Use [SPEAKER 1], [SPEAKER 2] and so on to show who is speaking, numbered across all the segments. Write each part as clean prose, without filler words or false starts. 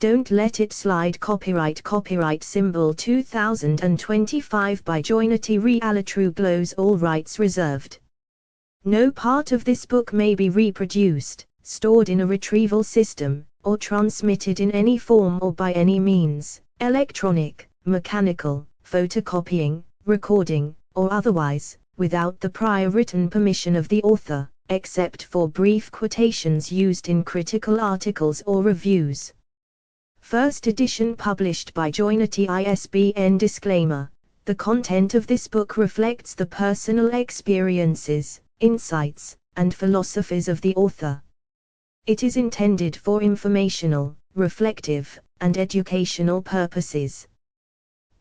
[SPEAKER 1] Don't Let It Slide. Copyright symbol 2025 by Joynity. True glows. All rights reserved. No part of this book may be reproduced, stored in a retrieval system, or transmitted in any form or by any means, electronic, mechanical, photocopying, recording, or otherwise, without the prior written permission of the author, except for brief quotations used in critical articles or reviews. First edition published by Joynity. ISBN disclaimer. The content of this book reflects the personal experiences, insights, and philosophies of the author. It is intended for informational, reflective, and educational purposes.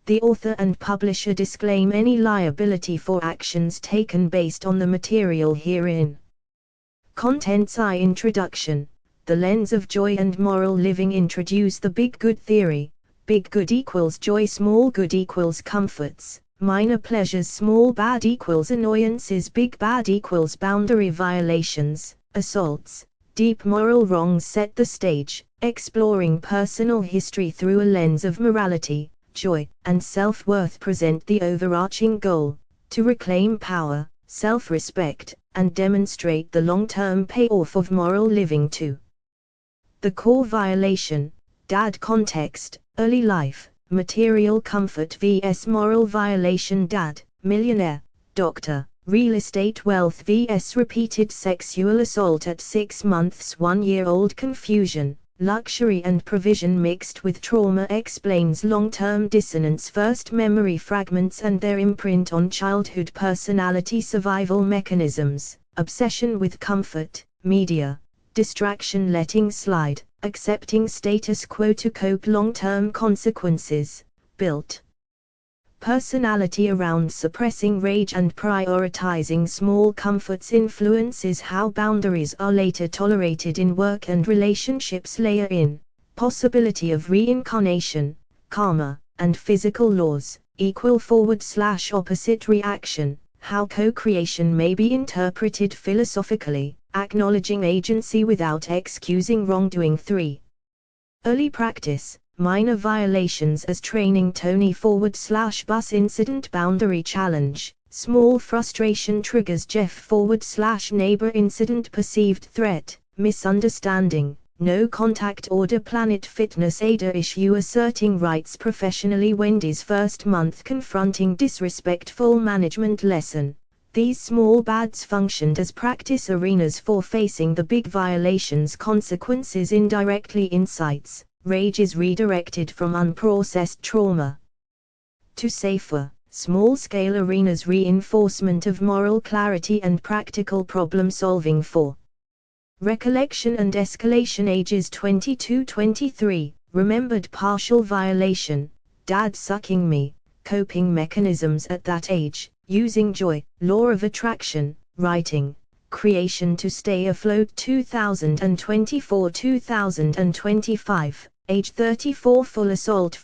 [SPEAKER 1] The author and publisher disclaim any liability for actions taken based on the material herein. Contents. Introduction. The lens of joy and moral living. Introduce the big good theory. Big good equals joy, small good equals comforts, minor pleasures, small bad equals annoyances, big bad equals boundary violations, assaults, deep moral wrongs. Set the stage, exploring personal history through a lens of morality, joy, and self-worth. Present the overarching goal, to reclaim power, self-respect, and demonstrate the long-term payoff of moral living. 2. The core violation, dad context, early life, material comfort vs moral violation. Dad, millionaire, doctor, real estate wealth vs repeated sexual assault at 6 months. 1-year-old confusion, luxury and provision mixed with trauma. Explains long-term dissonance, first memory fragments and their imprint on childhood personality. Survival mechanisms, obsession with comfort, media, distraction, letting slide, accepting status quo to cope. Long-term consequences, built personality around suppressing rage and prioritizing small comforts. Influences how boundaries are later tolerated in work and relationships. Layer in possibility of reincarnation, karma, and physical laws, =opposite reaction, how co-creation may be interpreted philosophically, acknowledging agency without excusing wrongdoing. 3. Early practice, minor violations as training. Tony /bus incident, boundary challenge, small frustration triggers. Jeff /neighbor incident, perceived threat, misunderstanding, no contact order. Planet Fitness ADA issue, asserting rights professionally. Wendy's first month, confronting disrespectful management lesson. These small bads functioned as practice arenas for facing the big violations. Consequences indirectly. Insights, rage is redirected from unprocessed trauma to safer, small-scale arenas. Reinforcement of moral clarity and practical problem solving. 4. Recollection and escalation, ages 22-23, remembered partial violation, dad sucking me, coping mechanisms at that age, using joy, law of attraction, writing, creation to stay afloat. 2024-2025, age 34, full assault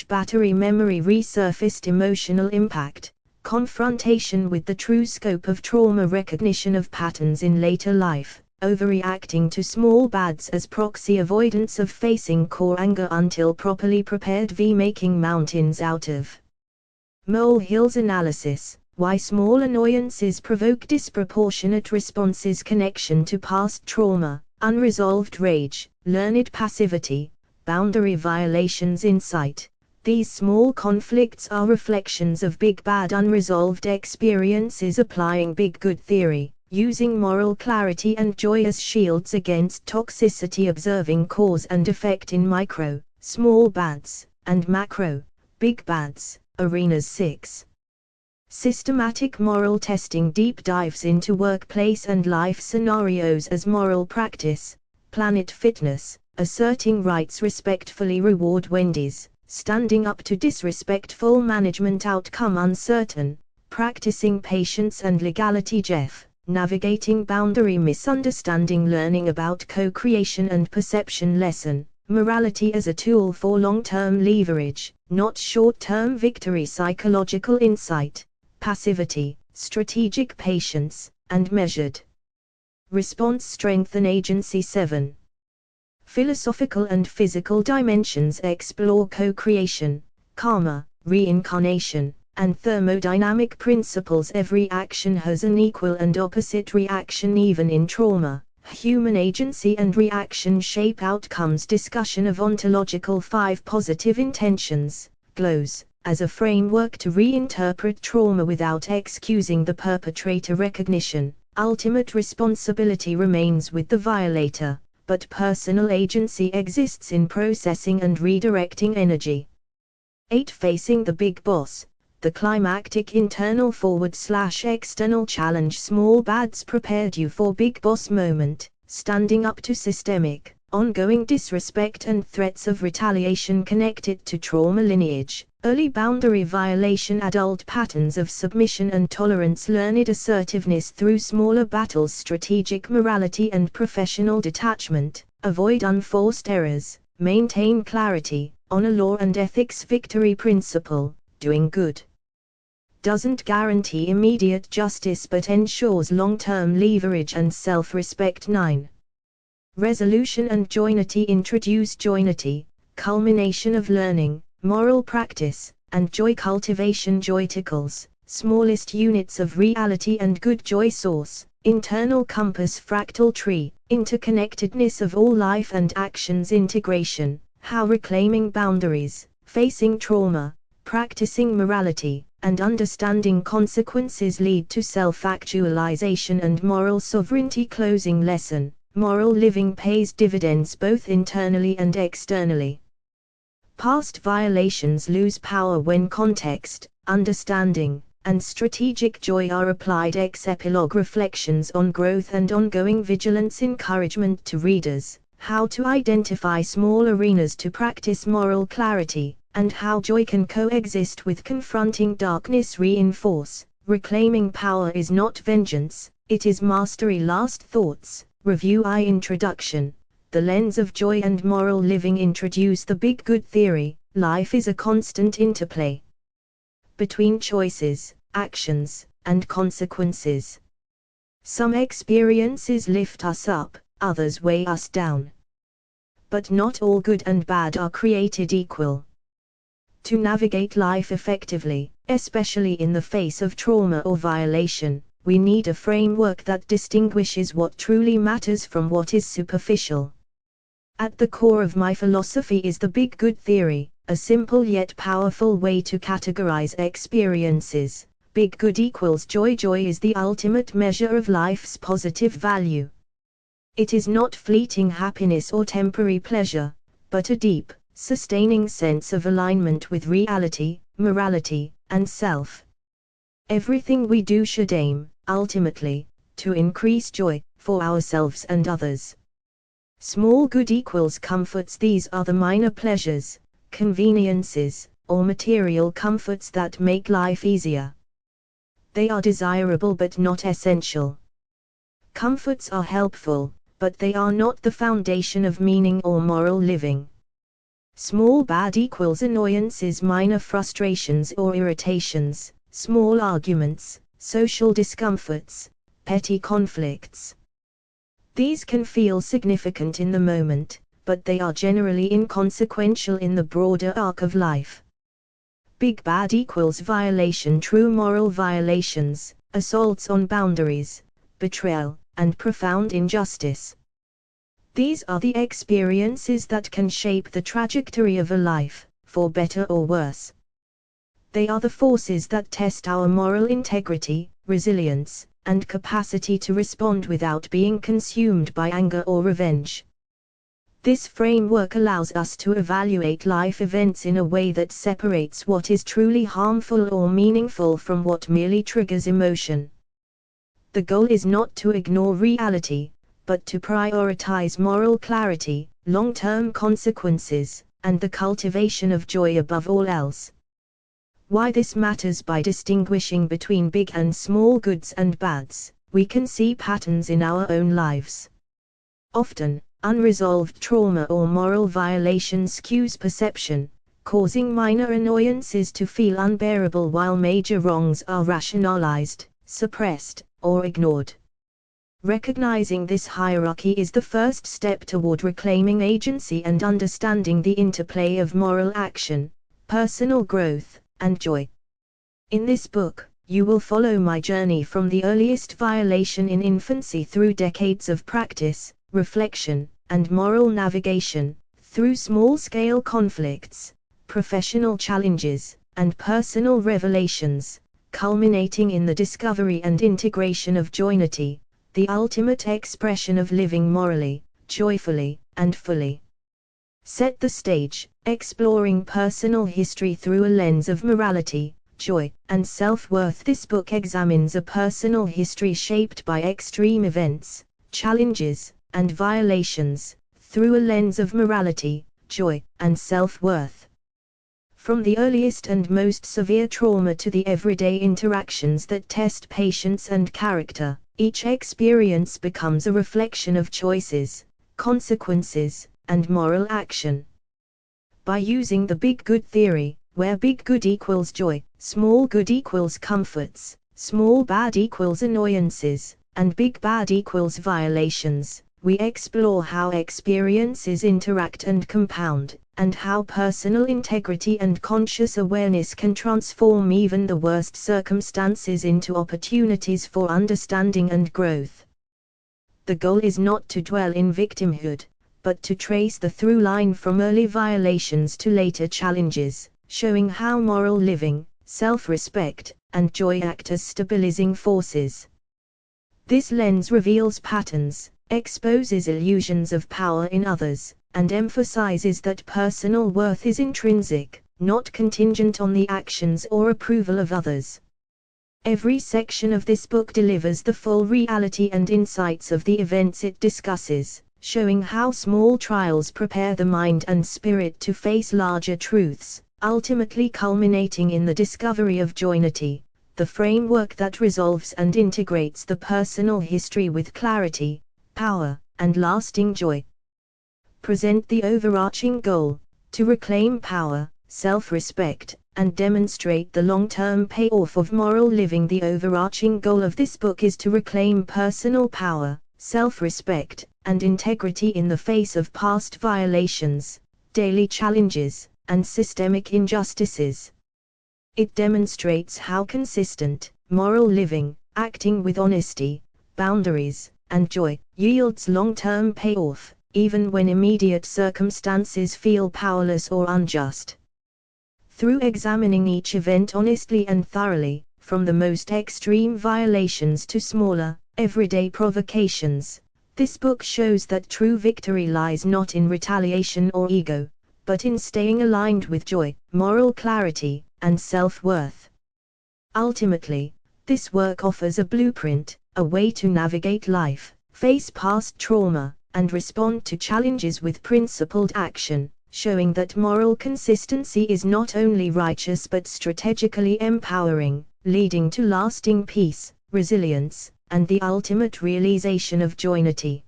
[SPEAKER 1] / battery. Memory resurfaced, emotional impact, confrontation with the true scope of trauma, recognition of patterns in later life, overreacting to small bads as proxy, avoidance of facing core anger until properly prepared. Making mountains out of molehills analysis, why small annoyances provoke disproportionate responses. Connection to past trauma, unresolved rage, learned passivity, boundary violations. Insight, these small conflicts are reflections of big bad unresolved experiences. Applying big good theory, using moral clarity and joy as shields against toxicity. Observing cause and effect in micro, small bads, and macro, big bads, arenas. 6. Systematic moral testing, deep dives into workplace and life scenarios as moral practice. Planet Fitness, asserting rights respectfully. Reward. Wendy's, standing up to disrespectful management. Outcome uncertain, practicing patience and legality. Jeff, navigating boundary misunderstanding, learning about co-creation and perception. Lesson, morality as a tool for long-term leverage, not short-term victory. Psychological insight, passivity, strategic patience, and measured response. Strength and agency. 7. Philosophical and physical dimensions explore co-creation, karma, reincarnation, and thermodynamic principles. Every action has an equal and opposite reaction. Even in trauma, human agency and reaction shape outcomes. Discussion of ontological 5 positive intentions, GLOWs, as a framework to reinterpret trauma without excusing the perpetrator. Recognition, ultimate responsibility remains with the violator, but personal agency exists in processing and redirecting energy. 8. Facing the big boss, the climactic internal /external challenge. Small bads prepared you for big boss moment, standing up to systemic, ongoing disrespect and threats of retaliation connected to trauma lineage, early boundary violation, adult patterns of submission and tolerance, learned assertiveness through smaller battles, strategic morality and professional detachment, avoid unforced errors, maintain clarity, honor law and ethics. Victory principle, doing good doesn't guarantee immediate justice but ensures long-term leverage and self-respect. 9. Resolution and joynity. Introduce joynity, culmination of learning, moral practice, and joy cultivation. Joyticles, smallest units of reality and good joy source, internal compass. Fractal tree, interconnectedness of all life and actions. Integration, how reclaiming boundaries, facing trauma, practicing morality, and understanding consequences lead to self-actualization and moral sovereignty. Closing lesson, moral living pays dividends both internally and externally. Past violations lose power when context, understanding, and strategic joy are applied. Epilogue, reflections on growth and ongoing vigilance. Encouragement to readers, how to identify small arenas to practice moral clarity, and how joy can coexist with confronting darkness. Reinforce, reclaiming power is not vengeance, it is mastery. Last thoughts, review. Introduction, the lens of joy and moral living. Introduce the big good theory. Life is a constant interplay between choices, actions, and consequences. Some experiences lift us up, others weigh us down. But not all good and bad are created equal. To navigate life effectively, especially in the face of trauma or violation, we need a framework that distinguishes what truly matters from what is superficial. At the core of my philosophy is the big good theory, a simple yet powerful way to categorize experiences. Big good equals joy. Joy is the ultimate measure of life's positive value. It is not fleeting happiness or temporary pleasure, but a deep, sustaining sense of alignment with reality, morality, and self. Everything we do should aim, ultimately, to increase joy, for ourselves and others. Small good equals comforts. These are the minor pleasures, conveniences, or material comforts that make life easier. They are desirable but not essential. Comforts are helpful, but they are not the foundation of meaning or moral living. Small bad equals annoyances, minor frustrations or irritations, small arguments, social discomforts, petty conflicts. These can feel significant in the moment, but they are generally inconsequential in the broader arc of life. Big bad equals violation. True moral violations, assaults on boundaries, betrayal, and profound injustice. These are the experiences that can shape the trajectory of a life, for better or worse. They are the forces that test our moral integrity, resilience, and capacity to respond without being consumed by anger or revenge. This framework allows us to evaluate life events in a way that separates what is truly harmful or meaningful from what merely triggers emotion. The goal is not to ignore reality, but to prioritize moral clarity, long-term consequences, and the cultivation of joy above all else. Why this matters: by distinguishing between big and small goods and bads, we can see patterns in our own lives. Often, unresolved trauma or moral violation skews perception, causing minor annoyances to feel unbearable while major wrongs are rationalized, suppressed, or ignored. Recognizing this hierarchy is the first step toward reclaiming agency and understanding the interplay of moral action, personal growth, and joy. In this book, you will follow my journey from the earliest violation in infancy through decades of practice, reflection, and moral navigation, through small-scale conflicts, professional challenges, and personal revelations, culminating in the discovery and integration of Joynity, the ultimate expression of living morally, joyfully, and fully. Set the stage, exploring personal history through a lens of morality, joy, and self-worth. This book examines a personal history shaped by extreme events, challenges, and violations, through a lens of morality, joy, and self-worth. From the earliest and most severe trauma to the everyday interactions that test patience and character, each experience becomes a reflection of choices, consequences, and moral action. By using the big good theory, where big good equals joy, small good equals comforts, small bad equals annoyances, and big bad equals violations, we explore how experiences interact and compound, and how personal integrity and conscious awareness can transform even the worst circumstances into opportunities for understanding and growth. The goal is not to dwell in victimhood, but to trace the through line from early violations to later challenges, showing how moral living, self-respect, and joy act as stabilizing forces. This lens reveals patterns, exposes illusions of power in others, and emphasizes that personal worth is intrinsic, not contingent on the actions or approval of others. Every section of this book delivers the full reality and insights of the events it discusses, showing how small trials prepare the mind and spirit to face larger truths, ultimately culminating in the discovery of Joynity, the framework that resolves and integrates the personal history with clarity, power, and lasting joy. Present the overarching goal, to reclaim power, self-respect, and demonstrate the long-term payoff of moral living. The overarching goal of this book is to reclaim personal power, self-respect, and integrity in the face of past violations, daily challenges, and systemic injustices. It demonstrates how consistent, moral living, acting with honesty, boundaries, and joy, yields long-term payoff, even when immediate circumstances feel powerless or unjust. Through examining each event honestly and thoroughly, from the most extreme violations to smaller, everyday provocations, this book shows that true victory lies not in retaliation or ego, but in staying aligned with joy, moral clarity, and self-worth. Ultimately, this work offers a blueprint, a way to navigate life, face past trauma, and respond to challenges with principled action, showing that moral consistency is not only righteous but strategically empowering, leading to lasting peace, resilience, and the ultimate realization of Joynity.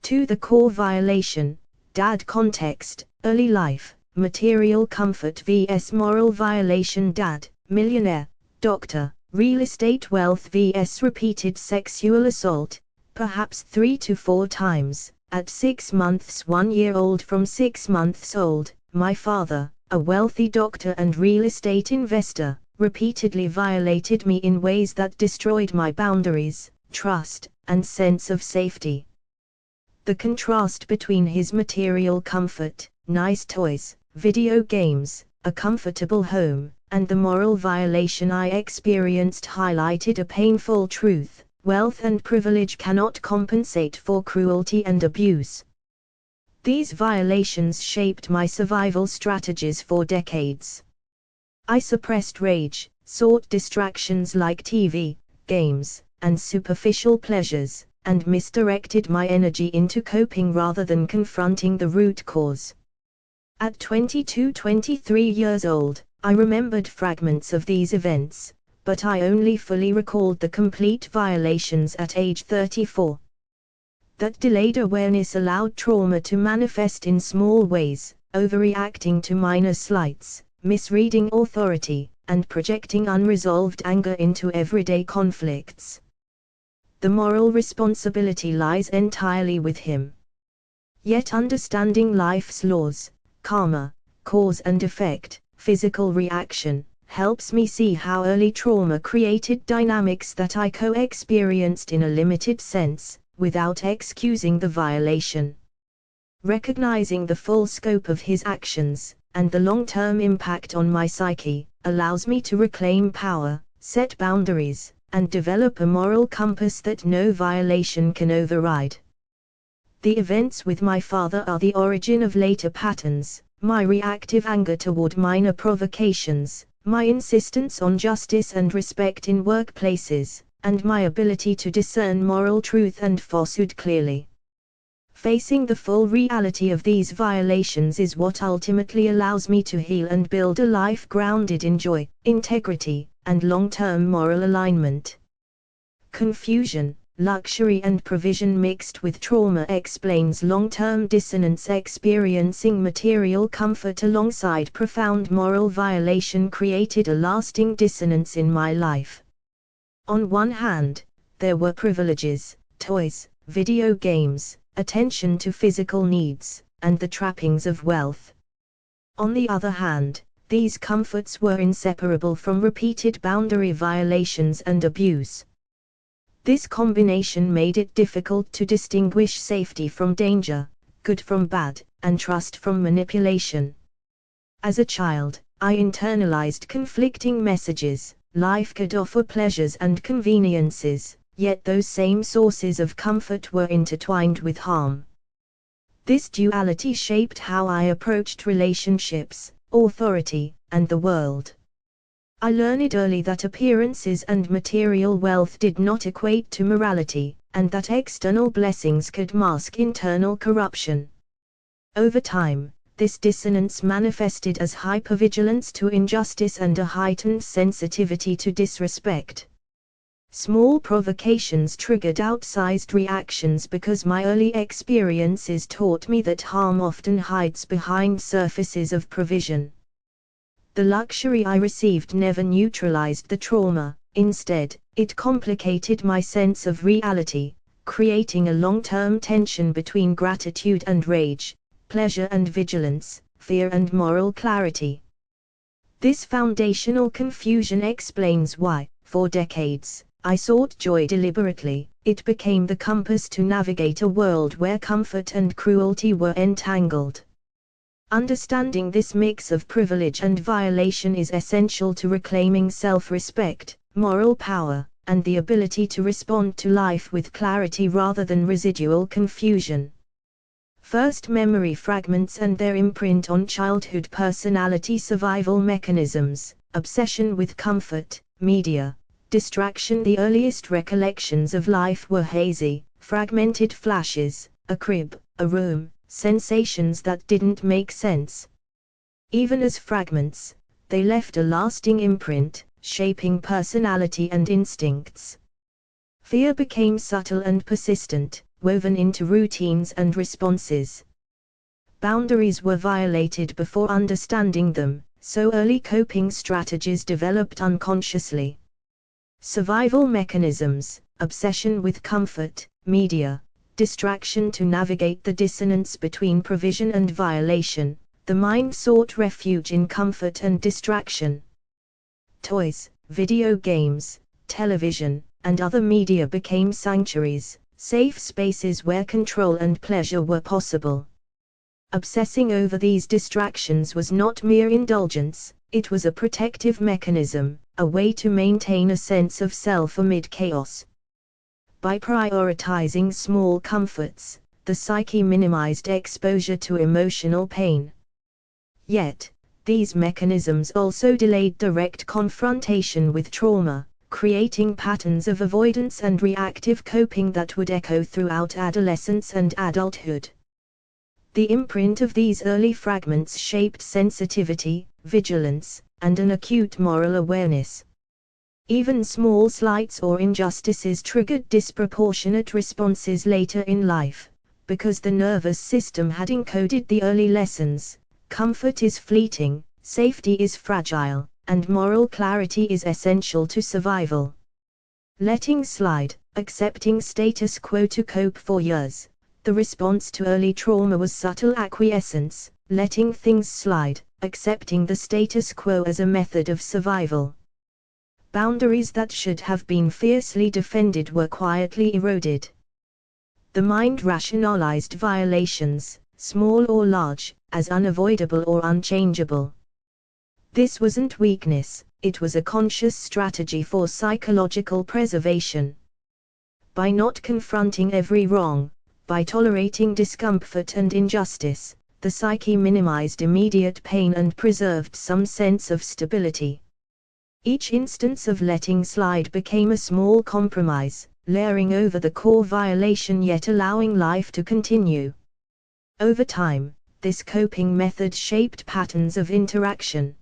[SPEAKER 1] To the core violation, dad context, early life, material comfort vs moral violation. Dad, millionaire, doctor, real estate. Wealth vs repeated sexual assault, perhaps 3 to 4 times, at 6 months. 1-year-old. From 6 months old, my father, a wealthy doctor and real estate investor, repeatedly violated me in ways that destroyed my boundaries, trust, and sense of safety. The contrast between his material comfort, nice toys, video games, a comfortable home, and the moral violation I experienced highlighted a painful truth: wealth and privilege cannot compensate for cruelty and abuse. These violations shaped my survival strategies for decades. I suppressed rage, sought distractions like TV, games, and superficial pleasures, and misdirected my energy into coping rather than confronting the root cause. At 23 years old, I remembered fragments of these events, but I only fully recalled the complete violations at age 34. That delayed awareness allowed trauma to manifest in small ways, overreacting to minor slights, misreading authority, and projecting unresolved anger into everyday conflicts. the moral responsibility lies entirely with him. Yet understanding life's laws, karma, cause and effect, physical reaction, helps me see how early trauma created dynamics that I co-experienced in a limited sense, without excusing the violation. Recognizing the full scope of his actions, and the long-term impact on my psyche, allows me to reclaim power, set boundaries, and develop a moral compass that no violation can override. The events with my father are the origin of later patterns, my reactive anger toward minor provocations, my insistence on justice and respect in workplaces, and my ability to discern moral truth and falsehood clearly. Facing the full reality of these violations is what ultimately allows me to heal and build a life grounded in joy, integrity, and long-term moral alignment. Confusion, luxury and provision mixed with trauma explains long-term dissonance. Experiencing material comfort alongside profound moral violation created a lasting dissonance in my life. On one hand, there were privileges, toys, video games, attention to physical needs, and the trappings of wealth. On the other hand, these comforts were inseparable from repeated boundary violations and abuse. This combination made it difficult to distinguish safety from danger, good from bad, and trust from manipulation. As a child, I internalized conflicting messages. Life could offer pleasures and conveniences, yet those same sources of comfort were intertwined with harm. This duality shaped how I approached relationships, authority, and the world. I learned early that appearances and material wealth did not equate to morality, and that external blessings could mask internal corruption. Over time, this dissonance manifested as hypervigilance to injustice and a heightened sensitivity to disrespect. Small provocations triggered outsized reactions because my early experiences taught me that harm often hides behind surfaces of provision. The luxury I received never neutralized the trauma, instead, it complicated my sense of reality, creating a long-term tension between gratitude and rage, pleasure and vigilance, fear and moral clarity. This foundational confusion explains why, for decades, I sought joy deliberately. It became the compass to navigate a world where comfort and cruelty were entangled. Understanding this mix of privilege and violation is essential to reclaiming self-respect, moral power, and the ability to respond to life with clarity rather than residual confusion. First, memory fragments and their imprint on childhood personality survival mechanisms, obsession with comfort, media, distraction. The earliest recollections of life were hazy, fragmented flashes, a crib, a room, sensations that didn't make sense. Even as fragments, they left a lasting imprint, shaping personality and instincts. Fear became subtle and persistent, woven into routines and responses. Boundaries were violated before understanding them, so early coping strategies developed unconsciously. Survival mechanisms, obsession with comfort, media, distraction. To navigate the dissonance between provision and violation, the mind sought refuge in comfort and distraction. Toys, video games, television, and other media became sanctuaries, safe spaces where control and pleasure were possible. Obsessing over these distractions was not mere indulgence, it was a protective mechanism, a way to maintain a sense of self amid chaos. By prioritizing small comforts, the psyche minimized exposure to emotional pain. Yet, these mechanisms also delayed direct confrontation with trauma, creating patterns of avoidance and reactive coping that would echo throughout adolescence and adulthood. The imprint of these early fragments shaped sensitivity, vigilance, and an acute moral awareness. Even small slights or injustices triggered disproportionate responses later in life, because the nervous system had encoded the early lessons: comfort is fleeting, safety is fragile, and moral clarity is essential to survival. Letting slide, accepting status quo to cope. For years, the response to early trauma was subtle acquiescence, letting things slide, accepting the status quo as a method of survival. Boundaries that should have been fiercely defended were quietly eroded. The mind rationalized violations, small or large, as unavoidable or unchangeable. This wasn't weakness, it was a conscious strategy for psychological preservation. By not confronting every wrong, by tolerating discomfort and injustice, the psyche minimized immediate pain and preserved some sense of stability. Each instance of letting slide became a small compromise, layering over the core violation yet allowing life to continue. Over time, this coping method shaped patterns of interaction.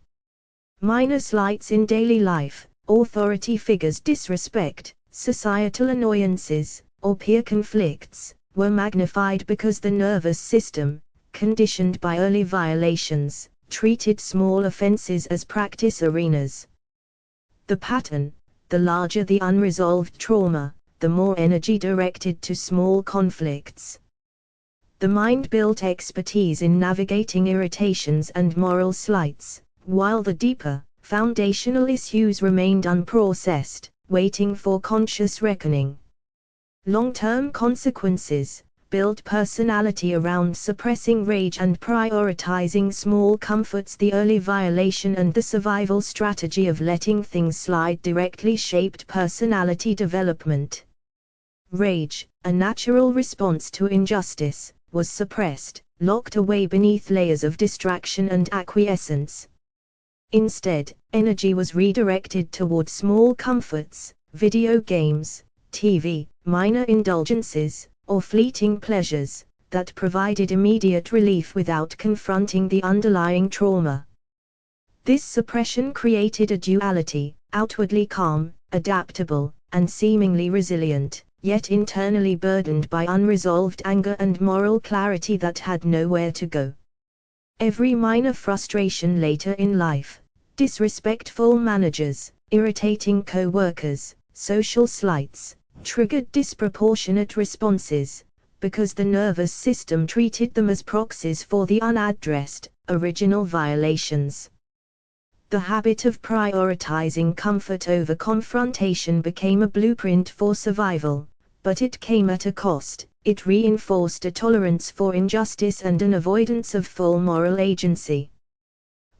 [SPEAKER 1] Minor slights in daily life, authority figures' disrespect, societal annoyances, or peer conflicts, were magnified because the nervous system, conditioned by early violations, treated small offenses as practice arenas. The pattern: the larger the unresolved trauma, the more energy directed to small conflicts. The mind built expertise in navigating irritations and moral slights, while the deeper, foundational issues remained unprocessed, waiting for conscious reckoning. Long-term consequences: built personality around suppressing rage and prioritizing small comforts. The early violation and the survival strategy of letting things slide directly shaped personality development. Rage, a natural response to injustice, was suppressed, locked away beneath layers of distraction and acquiescence. Instead, energy was redirected toward small comforts, video games, TV, minor indulgences, or fleeting pleasures, that provided immediate relief without confronting the underlying trauma. This suppression created a duality: outwardly calm, adaptable, and seemingly resilient, yet internally burdened by unresolved anger and moral clarity that had nowhere to go. Every minor frustration later in life, disrespectful managers, irritating co-workers, social slights, triggered disproportionate responses, because the nervous system treated them as proxies for the unaddressed, original violations. The habit of prioritizing comfort over confrontation became a blueprint for survival, but it came at a cost. It reinforced a tolerance for injustice and an avoidance of full moral agency.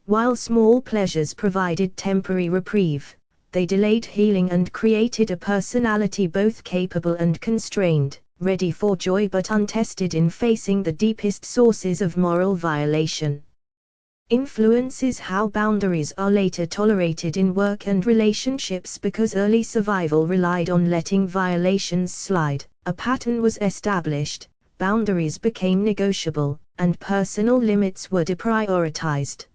[SPEAKER 1] While small pleasures provided temporary reprieve, they delayed healing and created a personality both capable and constrained, ready for joy but untested in facing the deepest sources of moral violation. Influences how boundaries are later tolerated in work and relationships. Because early survival relied on letting violations slide, a pattern was established, boundaries became negotiable, and personal limits were deprioritized.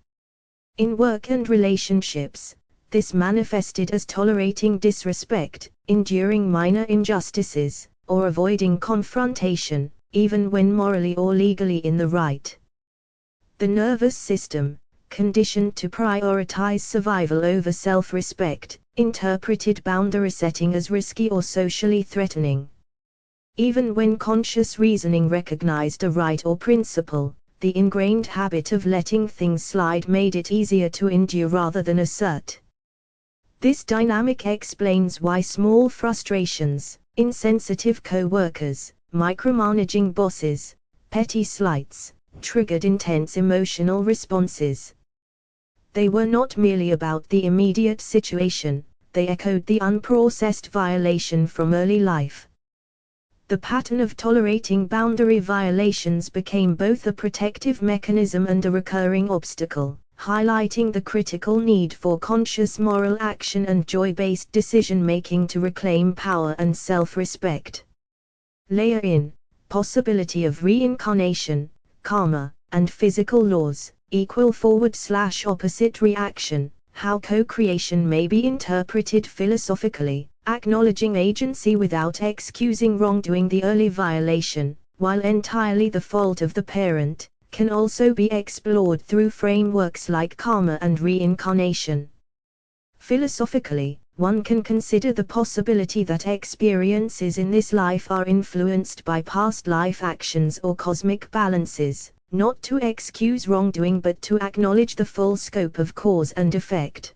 [SPEAKER 1] In work and relationships, this manifested as tolerating disrespect, enduring minor injustices, or avoiding confrontation, even when morally or legally in the right. The nervous system, conditioned to prioritize survival over self-respect, interpreted boundary setting as risky or socially threatening. Even when conscious reasoning recognized a right or principle, the ingrained habit of letting things slide made it easier to endure rather than assert. This dynamic explains why small frustrations, insensitive co-workers, micromanaging bosses, petty slights, triggered intense emotional responses. They were not merely about the immediate situation, they echoed the unprocessed violation from early life. The pattern of tolerating boundary violations became both a protective mechanism and a recurring obstacle, highlighting the critical need for conscious moral action and joy-based decision-making to reclaim power and self-respect. Layer in, possibility of reincarnation, karma, and physical laws, equal forward/opposite reaction, how co-creation may be interpreted philosophically, acknowledging agency without excusing wrongdoing. The early violation, while entirely the fault of the parent, can also be explored through frameworks like karma and reincarnation. Philosophically, one can consider the possibility that experiences in this life are influenced by past life actions or cosmic balances, not to excuse wrongdoing but to acknowledge the full scope of cause and effect.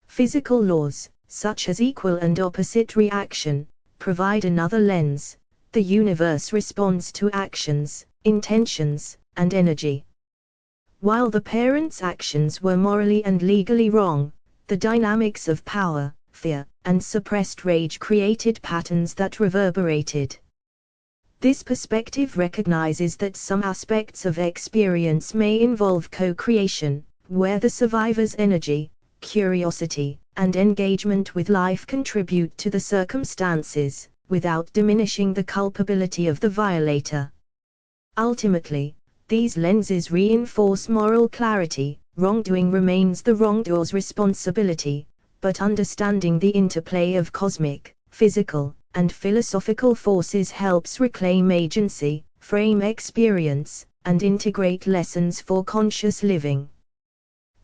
[SPEAKER 1] Physical laws, such as equal and opposite reaction, provide another lens. The universe responds to actions, intentions, and energy. While the parents' actions were morally and legally wrong, the dynamics of power, fear, and suppressed rage created patterns that reverberated. This perspective recognizes that some aspects of experience may involve co-creation, where the survivor's energy, curiosity, and engagement with life contribute to the circumstances, without diminishing the culpability of the violator. Ultimately, these lenses reinforce moral clarity. Wrongdoing remains the wrongdoer's responsibility, but understanding the interplay of cosmic, physical, and philosophical forces helps reclaim agency, frame experience, and integrate lessons for conscious living.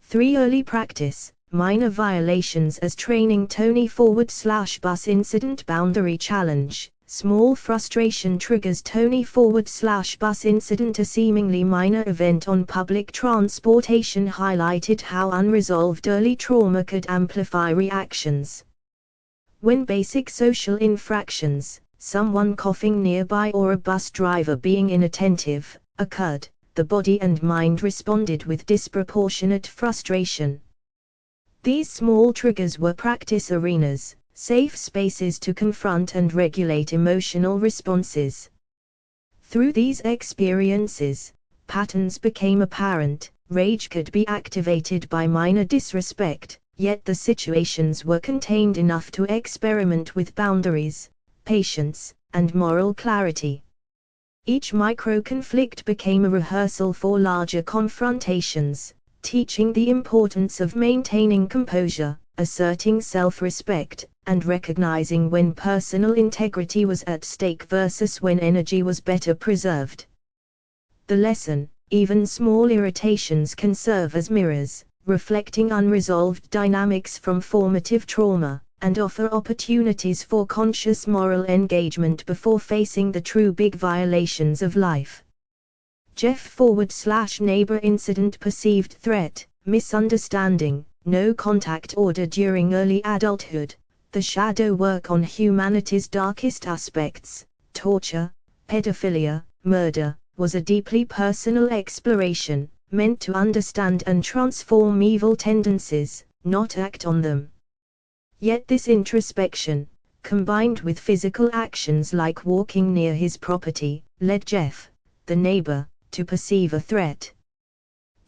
[SPEAKER 1] 3. Early practice, minor violations as training. Tony/bus incident boundary challenge. Small frustration triggers. Tony/bus incident. A seemingly minor event on public transportation highlighted how unresolved early trauma could amplify reactions. When basic social infractions, someone coughing nearby or a bus driver being inattentive, occurred, the body and mind responded with disproportionate frustration. These small triggers were practice arenas, safe spaces to confront and regulate emotional responses. Through these experiences, patterns became apparent. Rage could be activated by minor disrespect, yet the situations were contained enough to experiment with boundaries, patience, and moral clarity. Each micro-conflict became a rehearsal for larger confrontations, teaching the importance of maintaining composure, asserting self-respect, and recognizing when personal integrity was at stake versus when energy was better preserved. The lesson: even small irritations can serve as mirrors, reflecting unresolved dynamics from formative trauma, and offer opportunities for conscious moral engagement before facing the true big violations of life. Jeff/neighbor incident. Perceived threat, misunderstanding, no contact order during early adulthood. The shadow work on humanity's darkest aspects, torture, pedophilia, murder, was a deeply personal exploration, meant to understand and transform evil tendencies, not act on them. Yet this introspection, combined with physical actions like walking near his property, led Jeff, the neighbor, to perceive a threat.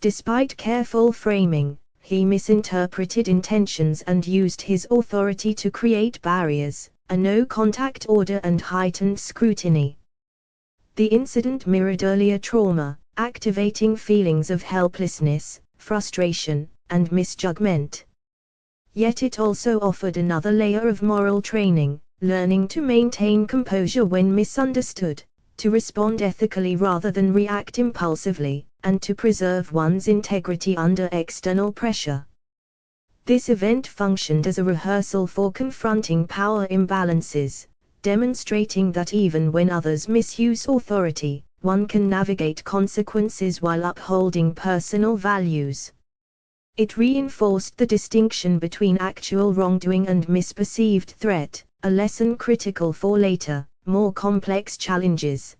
[SPEAKER 1] Despite careful framing, he misinterpreted intentions and used his authority to create barriers, a no-contact order and heightened scrutiny. The incident mirrored earlier trauma, activating feelings of helplessness, frustration, and misjudgment. Yet it also offered another layer of moral training, learning to maintain composure when misunderstood, to respond ethically rather than react impulsively, and to preserve one's integrity under external pressure. This event functioned as a rehearsal for confronting power imbalances, demonstrating that even when others misuse authority, one can navigate consequences while upholding personal values. It reinforced the distinction between actual wrongdoing and misperceived threat, a lesson critical for later, more complex challenges.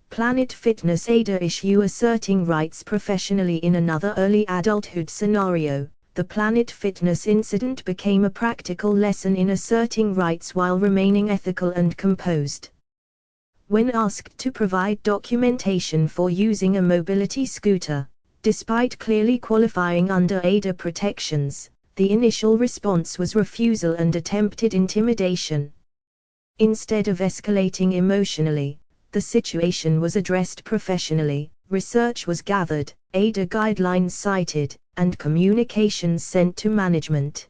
[SPEAKER 1] Planet Fitness Ada issue asserting rights professionally. In another early adulthood scenario, the Planet Fitness incident became a practical lesson in asserting rights while remaining ethical and composed. When asked to provide documentation for using a mobility scooter, despite clearly qualifying under Ada protections, the initial response was refusal and attempted intimidation. Instead of escalating emotionally, the situation was addressed professionally, research was gathered, Ada guidelines cited, and communications sent to management.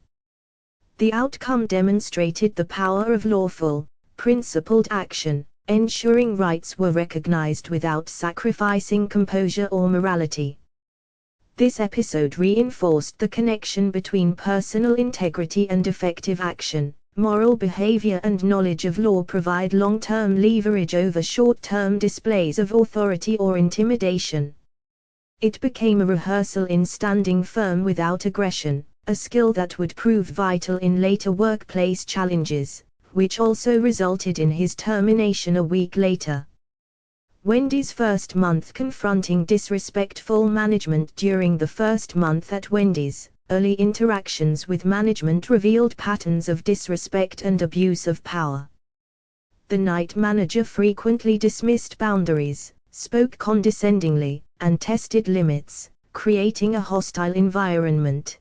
[SPEAKER 1] The outcome demonstrated the power of lawful, principled action, ensuring rights were recognized without sacrificing composure or morality. This episode reinforced the connection between personal integrity and effective action. Moral behavior and knowledge of law provide long-term leverage over short-term displays of authority or intimidation. It became a rehearsal in standing firm without aggression, a skill that would prove vital in later workplace challenges, which also resulted in his termination a week later. Wendy's first month. Confronting disrespectful management. During the first month at Wendy's, early interactions with management revealed patterns of disrespect and abuse of power. The night manager frequently dismissed boundaries, spoke condescendingly, and tested limits, creating a hostile environment.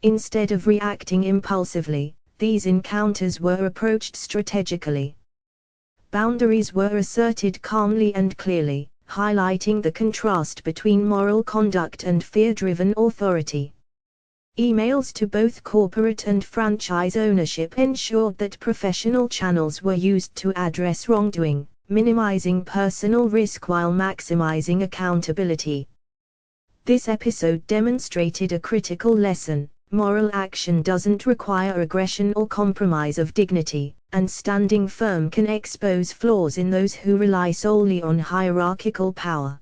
[SPEAKER 1] Instead of reacting impulsively, these encounters were approached strategically. Boundaries were asserted calmly and clearly, highlighting the contrast between moral conduct and fear-driven authority. Emails to both corporate and franchise ownership ensured that professional channels were used to address wrongdoing, minimizing personal risk while maximizing accountability. This episode demonstrated a critical lesson: moral action doesn't require aggression or compromise of dignity, and standing firm can expose flaws in those who rely solely on hierarchical power.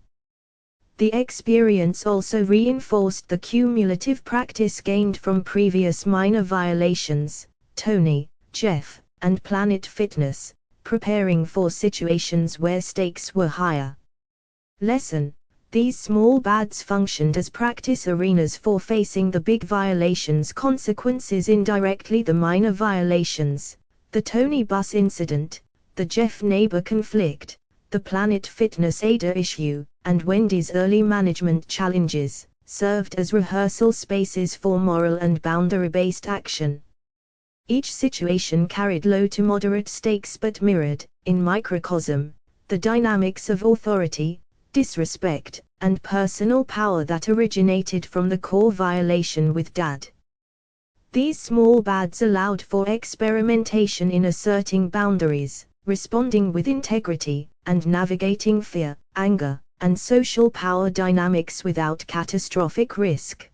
[SPEAKER 1] The experience also reinforced the cumulative practice gained from previous minor violations: Tony, Jeff, and Planet Fitness, preparing for situations where stakes were higher. Lesson: these small bads functioned as practice arenas for facing the big violations' consequences indirectly. The minor violations, the Tony bus incident, the Jeff neighbor conflict, the Planet Fitness ADA issue, and Wendy's early management challenges, served as rehearsal spaces for moral and boundary-based action. Each situation carried low to moderate stakes but mirrored, in microcosm, the dynamics of authority, disrespect, and personal power that originated from the core violation with Dad. These small bads allowed for experimentation in asserting boundaries, responding with integrity, and navigating fear, anger, and social power dynamics without catastrophic risk.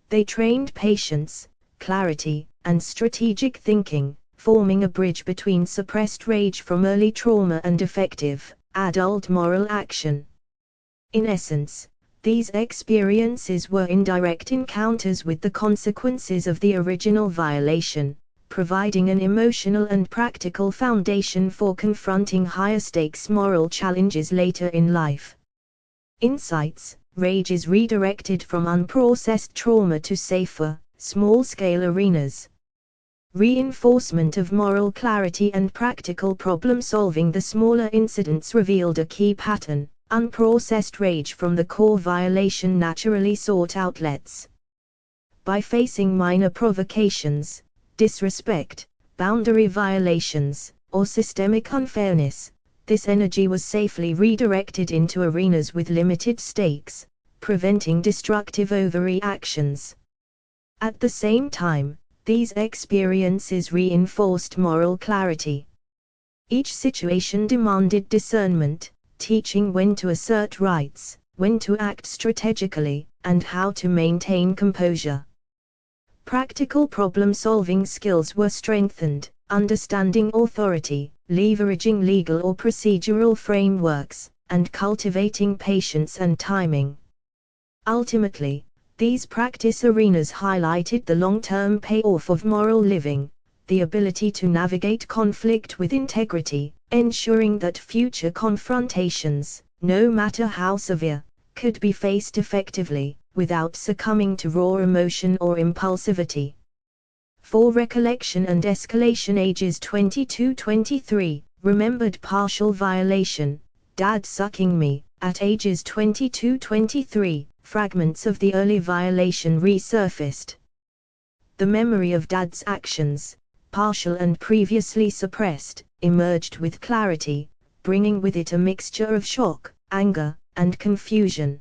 [SPEAKER 1] They trained patience, clarity, and strategic thinking, forming a bridge between suppressed rage from early trauma and effective, adult moral action. In essence, these experiences were indirect encounters with the consequences of the original violation, providing an emotional and practical foundation for confronting higher-stakes moral challenges later in life. Insights: rage is redirected from unprocessed trauma to safer, small-scale arenas. Reinforcement of moral clarity and practical problem-solving. The smaller incidents revealed a key pattern: unprocessed rage from the core violation naturally sought outlets. By facing minor provocations, disrespect, boundary violations, or systemic unfairness, this energy was safely redirected into arenas with limited stakes, preventing destructive overreactions. At the same time, these experiences reinforced moral clarity. Each situation demanded discernment, teaching when to assert rights, when to act strategically, and how to maintain composure. Practical problem-solving skills were strengthened, understanding authority, leveraging legal or procedural frameworks, and cultivating patience and timing. Ultimately, these practice arenas highlighted the long-term payoff of moral living, the ability to navigate conflict with integrity, ensuring that future confrontations, no matter how severe, could be faced effectively, without succumbing to raw emotion or impulsivity. For recollection and escalation: ages 22-23, remembered partial violation, Dad sucking me, at ages 22-23, fragments of the early violation resurfaced. The memory of Dad's actions, partial and previously suppressed, emerged with clarity, bringing with it a mixture of shock, anger, and confusion.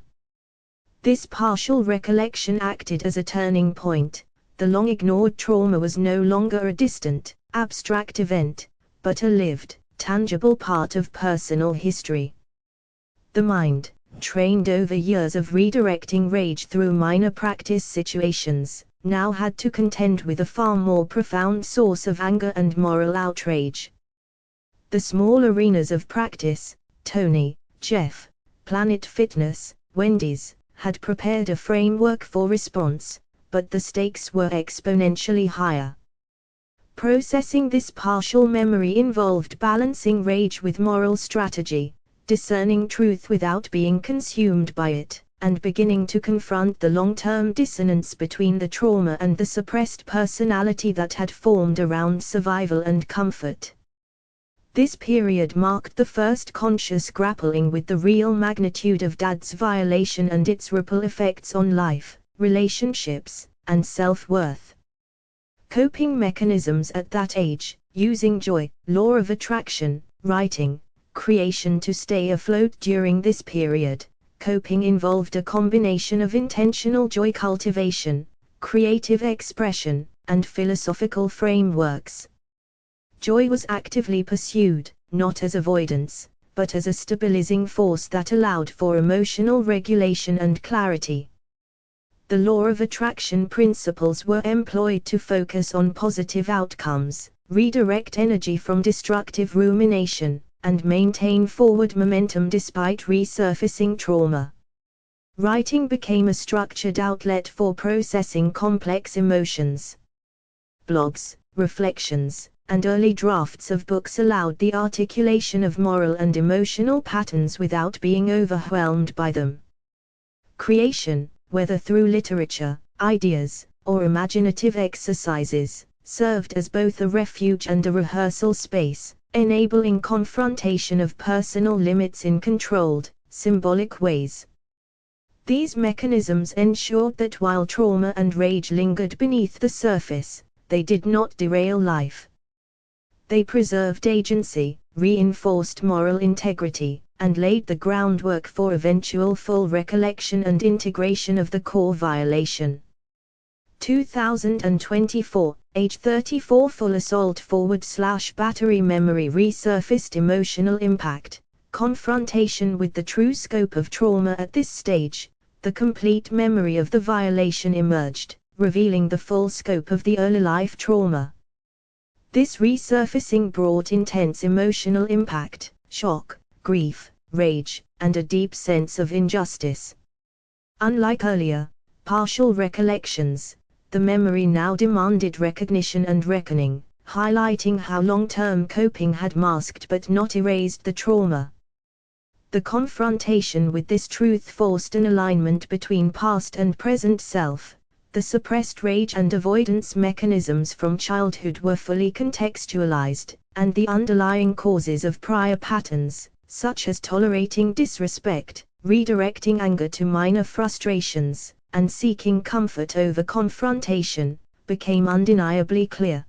[SPEAKER 1] This partial recollection acted as a turning point. The long-ignored trauma was no longer a distant, abstract event, but a lived, tangible part of personal history. The mind, trained over years of redirecting rage through minor practice situations, now had to contend with a far more profound source of anger and moral outrage. The small arenas of practice, Tony, Jeff, Planet Fitness, Wendy's, had prepared a framework for response, but the stakes were exponentially higher. Processing this partial memory involved balancing rage with moral strategy, discerning truth without being consumed by it, and beginning to confront the long-term dissonance between the trauma and the suppressed personality that had formed around survival and comfort. This period marked the first conscious grappling with the real magnitude of Dad's violation and its ripple effects on life, relationships, and self-worth. Coping mechanisms at that age, using joy, law of attraction, writing, creation to stay afloat during this period. Coping involved a combination of intentional joy cultivation, creative expression, and philosophical frameworks. Joy was actively pursued, not as avoidance, but as a stabilizing force that allowed for emotional regulation and clarity. The law of attraction principles were employed to focus on positive outcomes, redirect energy from destructive rumination, and maintain forward momentum despite resurfacing trauma. Writing became a structured outlet for processing complex emotions. Blogs, reflections, and early drafts of books allowed the articulation of moral and emotional patterns without being overwhelmed by them. Creation, whether through literature, ideas, or imaginative exercises, served as both a refuge and a rehearsal space, enabling confrontation of personal limits in controlled, symbolic ways. These mechanisms ensured that while trauma and rage lingered beneath the surface, they did not derail life. They preserved agency, reinforced moral integrity, and laid the groundwork for eventual full recollection and integration of the core violation. 2024, age 34 full assault / battery memory resurfaced emotional impact, confrontation with the true scope of trauma at this stage, the complete memory of the violation emerged, revealing the full scope of the early life trauma. This resurfacing brought intense emotional impact, shock, grief, rage, and a deep sense of injustice. Unlike earlier, partial recollections, the memory now demanded recognition and reckoning, highlighting how long-term coping had masked but not erased the trauma. The confrontation with this truth forced an alignment between past and present self. The suppressed rage and avoidance mechanisms from childhood were fully contextualized, and the underlying causes of prior patterns, such as tolerating disrespect, redirecting anger to minor frustrations, and seeking comfort over confrontation, became undeniably clear.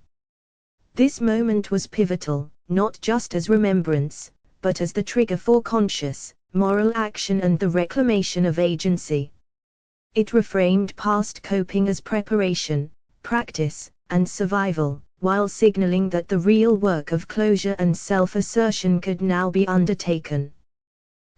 [SPEAKER 1] This moment was pivotal, not just as remembrance, but as the trigger for conscious, moral action and the reclamation of agency. It reframed past coping as preparation, practice, and survival, while signaling that the real work of closure and self-assertion could now be undertaken.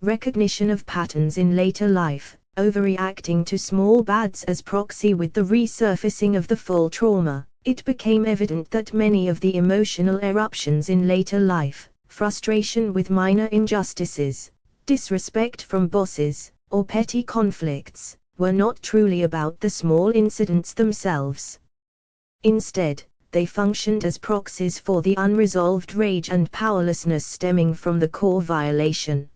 [SPEAKER 1] Recognition of patterns in later life, overreacting to small bads as proxy with the resurfacing of the full trauma, it became evident that many of the emotional eruptions in later life, frustration with minor injustices, disrespect from bosses, or petty conflicts, were not truly about the small incidents themselves. Instead, they functioned as proxies for the unresolved rage and powerlessness stemming from the core violation.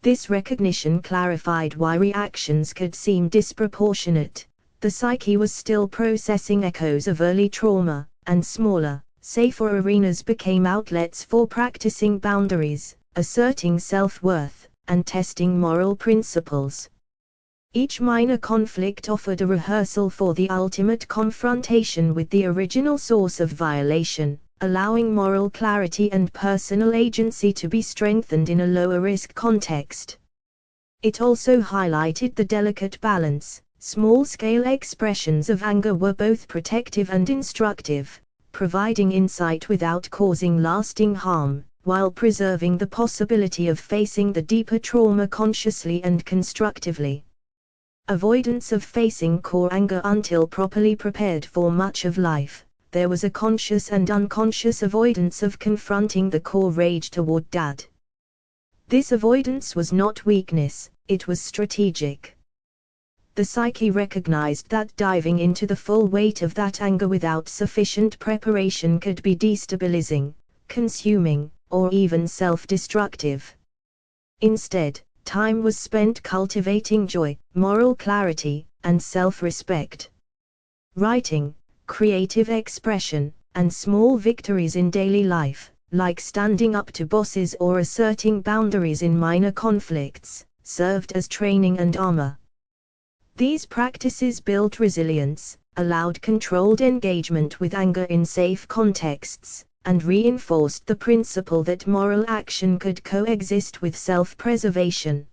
[SPEAKER 1] This recognition clarified why reactions could seem disproportionate. The psyche was still processing echoes of early trauma, and smaller, safer arenas became outlets for practicing boundaries, asserting self-worth, and testing moral principles. Each minor conflict offered a rehearsal for the ultimate confrontation with the original source of violation, allowing moral clarity and personal agency to be strengthened in a lower-risk context. It also highlighted the delicate balance. Small-scale expressions of anger were both protective and instructive, providing insight without causing lasting harm, while preserving the possibility of facing the deeper trauma consciously and constructively. Avoidance of facing core anger. Until properly prepared for much of life, there was a conscious and unconscious avoidance of confronting the core rage toward Dad. This avoidance was not weakness, it was strategic. The psyche recognized that diving into the full weight of that anger without sufficient preparation could be destabilizing, consuming, or even self-destructive. Instead, time was spent cultivating joy, moral clarity, and self-respect. Writing, creative expression, and small victories in daily life, like standing up to bosses or asserting boundaries in minor conflicts, served as training and armor. These practices built resilience, allowed controlled engagement with anger in safe contexts, and reinforced the principle that moral action could coexist with self-preservation.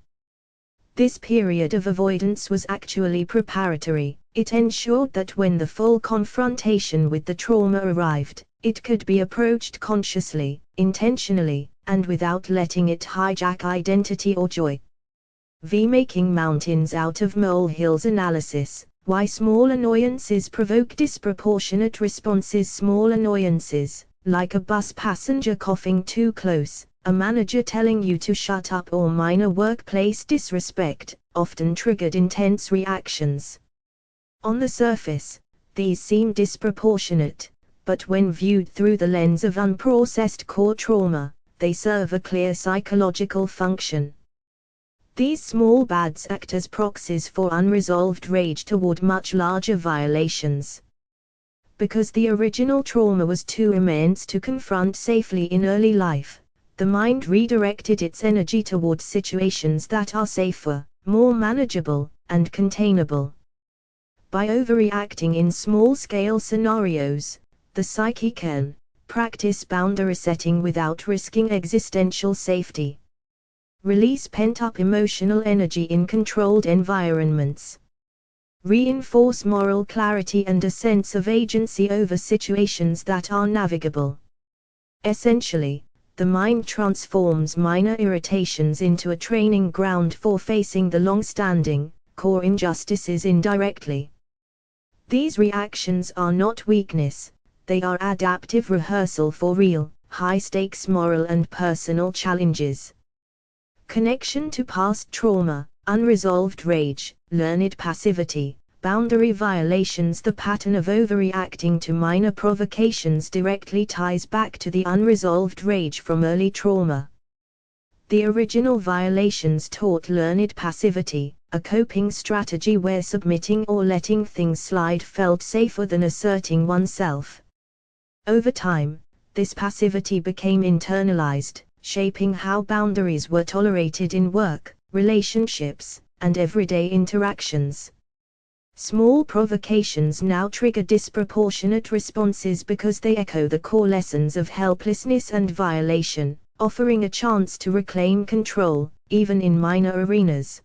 [SPEAKER 1] This period of avoidance was actually preparatory. It ensured that when the full confrontation with the trauma arrived, it could be approached consciously, intentionally, and without letting it hijack identity or joy. Making mountains out of molehills analysis. Why small annoyances provoke disproportionate responses. Small annoyances, like a bus passenger coughing too close, a manager telling you to shut up, or minor workplace disrespect, often triggered intense reactions. On the surface, these seem disproportionate, but when viewed through the lens of unprocessed core trauma, they serve a clear psychological function. These small bads act as proxies for unresolved rage toward much larger violations. Because the original trauma was too immense to confront safely in early life, the mind redirected its energy toward situations that are safer, more manageable, and containable. By overreacting in small-scale scenarios, the psyche can practice boundary setting without risking existential safety. Release pent-up emotional energy in controlled environments. Reinforce moral clarity and a sense of agency over situations that are navigable. Essentially, the mind transforms minor irritations into a training ground for facing the long-standing, core injustices indirectly. These reactions are not weakness, they are adaptive rehearsal for real, high-stakes moral and personal challenges. Connection to past trauma, unresolved rage, learned passivity, boundary violations. The pattern of overreacting to minor provocations directly ties back to the unresolved rage from early trauma. The original violations taught learned passivity, a coping strategy where submitting or letting things slide felt safer than asserting oneself. Over time, this passivity became internalized, shaping how boundaries were tolerated in work, relationships, and everyday interactions. Small provocations now trigger disproportionate responses because they echo the core lessons of helplessness and violation, offering a chance to reclaim control, even in minor arenas.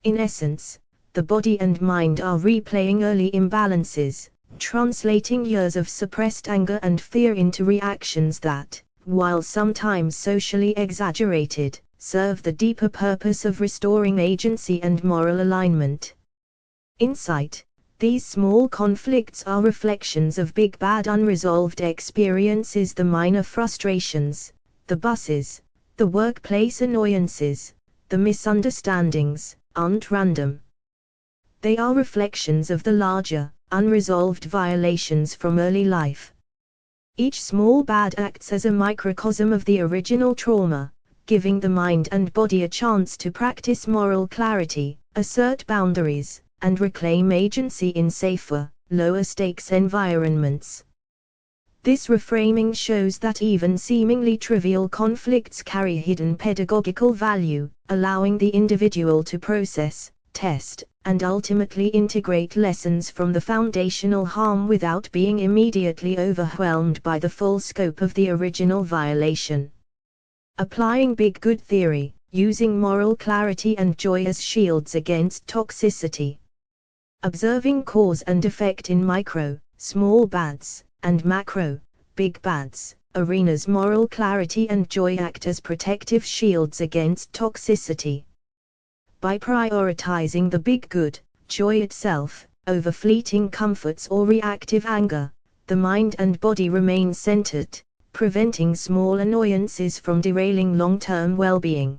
[SPEAKER 1] In essence, the body and mind are replaying early imbalances, translating years of suppressed anger and fear into reactions that, while sometimes socially exaggerated, serve the deeper purpose of restoring agency and moral alignment. Insight: these small conflicts are reflections of big bad unresolved experiences. The minor frustrations, the buses, the workplace annoyances, the misunderstandings, aren't random. They are reflections of the larger, unresolved violations from early life. Each small bad acts as a microcosm of the original trauma, giving the mind and body a chance to practice moral clarity, assert boundaries, and reclaim agency in safer, lower-stakes environments. This reframing shows that even seemingly trivial conflicts carry hidden pedagogical value, allowing the individual to process, test, and ultimately integrate lessons from the foundational harm without being immediately overwhelmed by the full scope of the original violation. Applying big good theory, using moral clarity and joy as shields against toxicity. Observing cause and effect in micro, small bads, and macro, big bads, arenas. Moral clarity and joy act as protective shields against toxicity. By prioritizing the big good, joy itself, over fleeting comforts or reactive anger, the mind and body remain centered, preventing small annoyances from derailing long-term well-being.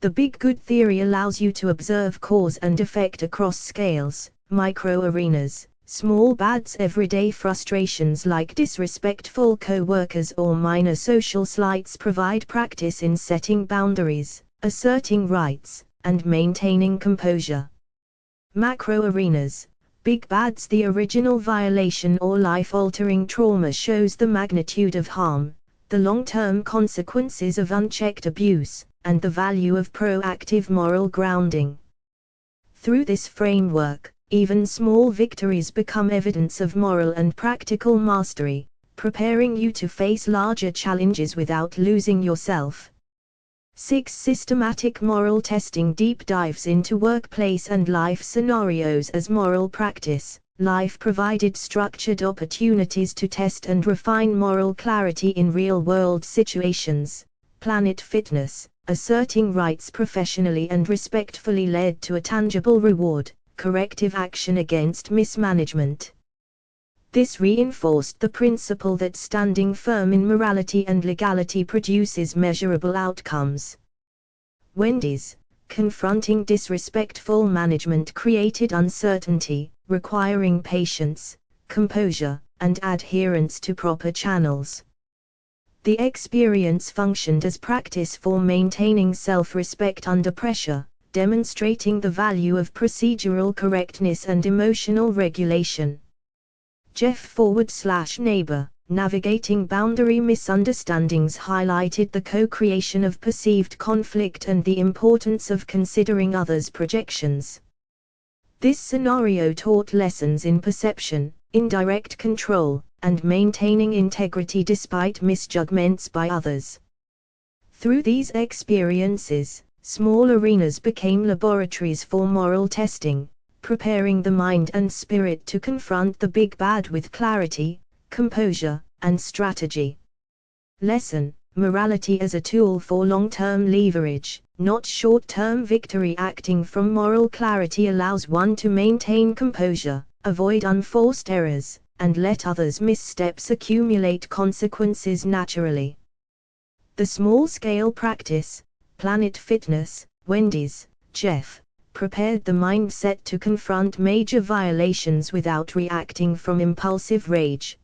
[SPEAKER 1] The big good theory allows you to observe cause and effect across scales, micro-arenas, small bads, everyday frustrations like disrespectful co-workers or minor social slights. Provide practice in setting boundaries, asserting rights, and maintaining composure. Macro-arenas, big bads. The original violation or life-altering trauma shows the magnitude of harm, the long-term consequences of unchecked abuse, and the value of proactive moral grounding. Through this framework, even small victories become evidence of moral and practical mastery, preparing you to face larger challenges without losing yourself. 6. Systematic moral testing deep dives into workplace and life scenarios as moral practice. Life provided structured opportunities to test and refine moral clarity in real-world situations. Planet Fitness, asserting rights professionally and respectfully led to a tangible reward, corrective action against mismanagement. This reinforced the principle that standing firm in morality and legality produces measurable outcomes. Wendy's, confronting disrespectful management created uncertainty, requiring patience, composure, and adherence to proper channels. The experience functioned as practice for maintaining self-respect under pressure, demonstrating the value of procedural correctness and emotional regulation. Jeff/neighbor, navigating boundary misunderstandings highlighted the co-creation of perceived conflict and the importance of considering others' projections. This scenario taught lessons in perception, indirect control, and maintaining integrity despite misjudgments by others. Through these experiences, small arenas became laboratories for moral testing, preparing the mind and spirit to confront the big bad with clarity, composure, and strategy. Lesson: morality as a tool for long-term leverage, not short-term victory. Acting from moral clarity allows one to maintain composure, avoid unforced errors, and let others' missteps accumulate consequences naturally. The small-scale practice, Planet Fitness, Wendy's, Jeff, prepared the mindset to confront major violations without reacting from impulsive rage.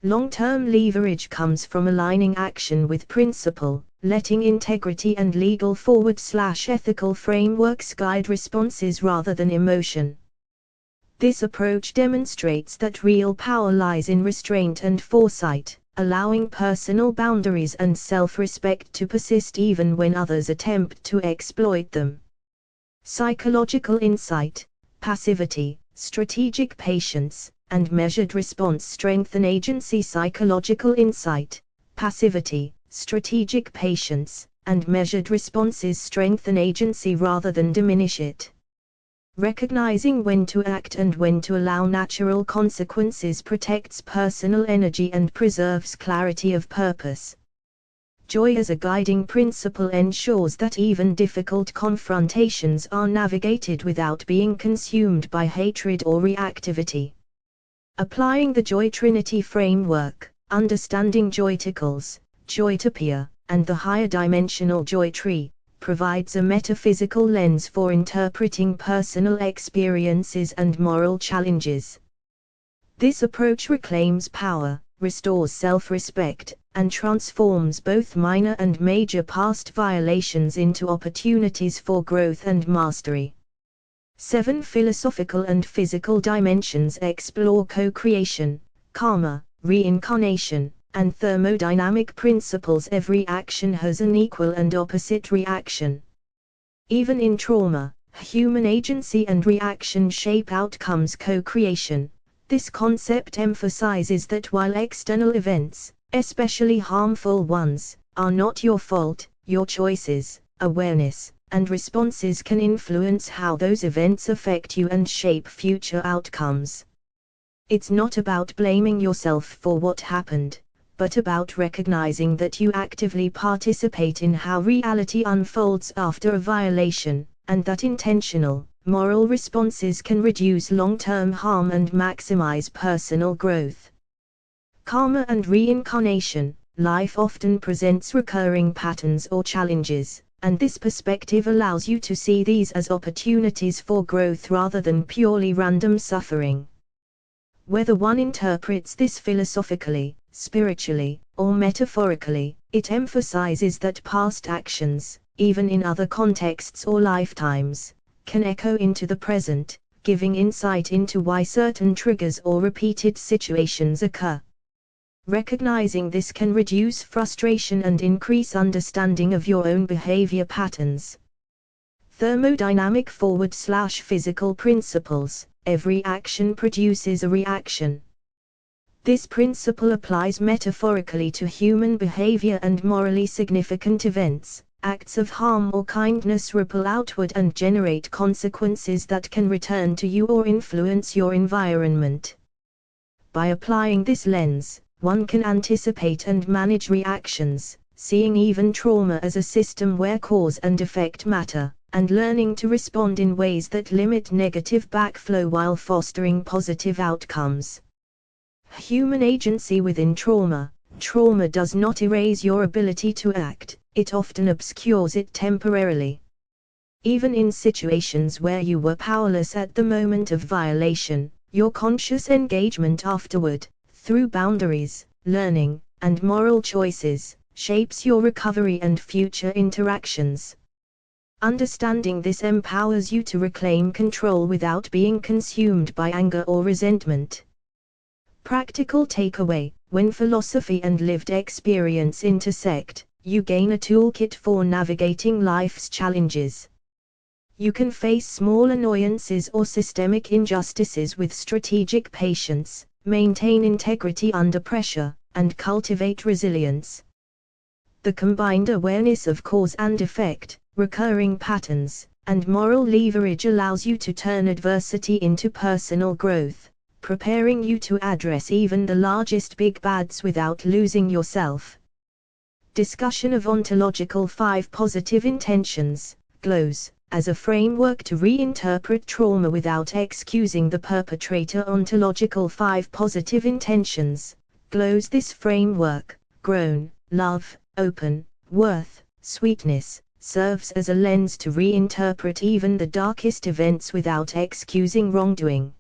[SPEAKER 1] Long-term leverage comes from aligning action with principle, letting integrity and legal /ethical frameworks guide responses rather than emotion. This approach demonstrates that real power lies in restraint and foresight, allowing personal boundaries and self-respect to persist even when others attempt to exploit them. Psychological insight, passivity, strategic patience, and measured response strengthen agency. Psychological insight, passivity, strategic patience, and measured responses strengthen agency rather than diminish it. Recognizing when to act and when to allow natural consequences protects personal energy and preserves clarity of purpose. Joy as a guiding principle ensures that even difficult confrontations are navigated without being consumed by hatred or reactivity. Applying the Joy Trinity framework, understanding joyticles, joytopia, and the higher dimensional joy tree, provides a metaphysical lens for interpreting personal experiences and moral challenges. This approach reclaims power, restores self-respect, and transforms both minor and major past violations into opportunities for growth and mastery. 7 philosophical and physical dimensions explore co-creation, karma, reincarnation, and thermodynamic principles. Every action has an equal and opposite reaction. Even in trauma, human agency and reaction shape outcomes. Co-creation. This concept emphasizes that while external events, especially harmful ones, are not your fault, your choices, awareness, and responses can influence how those events affect you and shape future outcomes. It's not about blaming yourself for what happened, but about recognizing that you actively participate in how reality unfolds after a violation, and that intentional, moral responses can reduce long-term harm and maximize personal growth. Karma and reincarnation. Life often presents recurring patterns or challenges, and this perspective allows you to see these as opportunities for growth rather than purely random suffering. Whether one interprets this philosophically, spiritually, or metaphorically, it emphasizes that past actions, even in other contexts or lifetimes, can echo into the present, giving insight into why certain triggers or repeated situations occur. Recognizing this can reduce frustration and increase understanding of your own behavior patterns. Thermodynamic / physical principles. Every action produces a reaction. This principle applies metaphorically to human behavior and morally significant events. Acts of harm or kindness ripple outward and generate consequences that can return to you or influence your environment. By applying this lens, one can anticipate and manage reactions, seeing even trauma as a system where cause and effect matter, and learning to respond in ways that limit negative backflow while fostering positive outcomes. Human agency within trauma. Trauma does not erase your ability to act, it often obscures it temporarily. Even in situations where you were powerless at the moment of violation, your conscious engagement afterward, through boundaries, learning, and moral choices, shapes your recovery and future interactions. Understanding this empowers you to reclaim control without being consumed by anger or resentment. Practical takeaway: when philosophy and lived experience intersect, you gain a toolkit for navigating life's challenges. You can face small annoyances or systemic injustices with strategic patience, maintain integrity under pressure, and cultivate resilience. The combined awareness of cause and effect, recurring patterns, and moral leverage allows you to turn adversity into personal growth, preparing you to address even the largest big bads without losing yourself. Discussion of ontological 5 positive intentions, GLOWS, as a framework to reinterpret trauma without excusing the perpetrator. Ontological 5 positive intentions, GLOWS. This framework, grown, love, open, worth, sweetness, serves as a lens to reinterpret even the darkest events without excusing wrongdoing.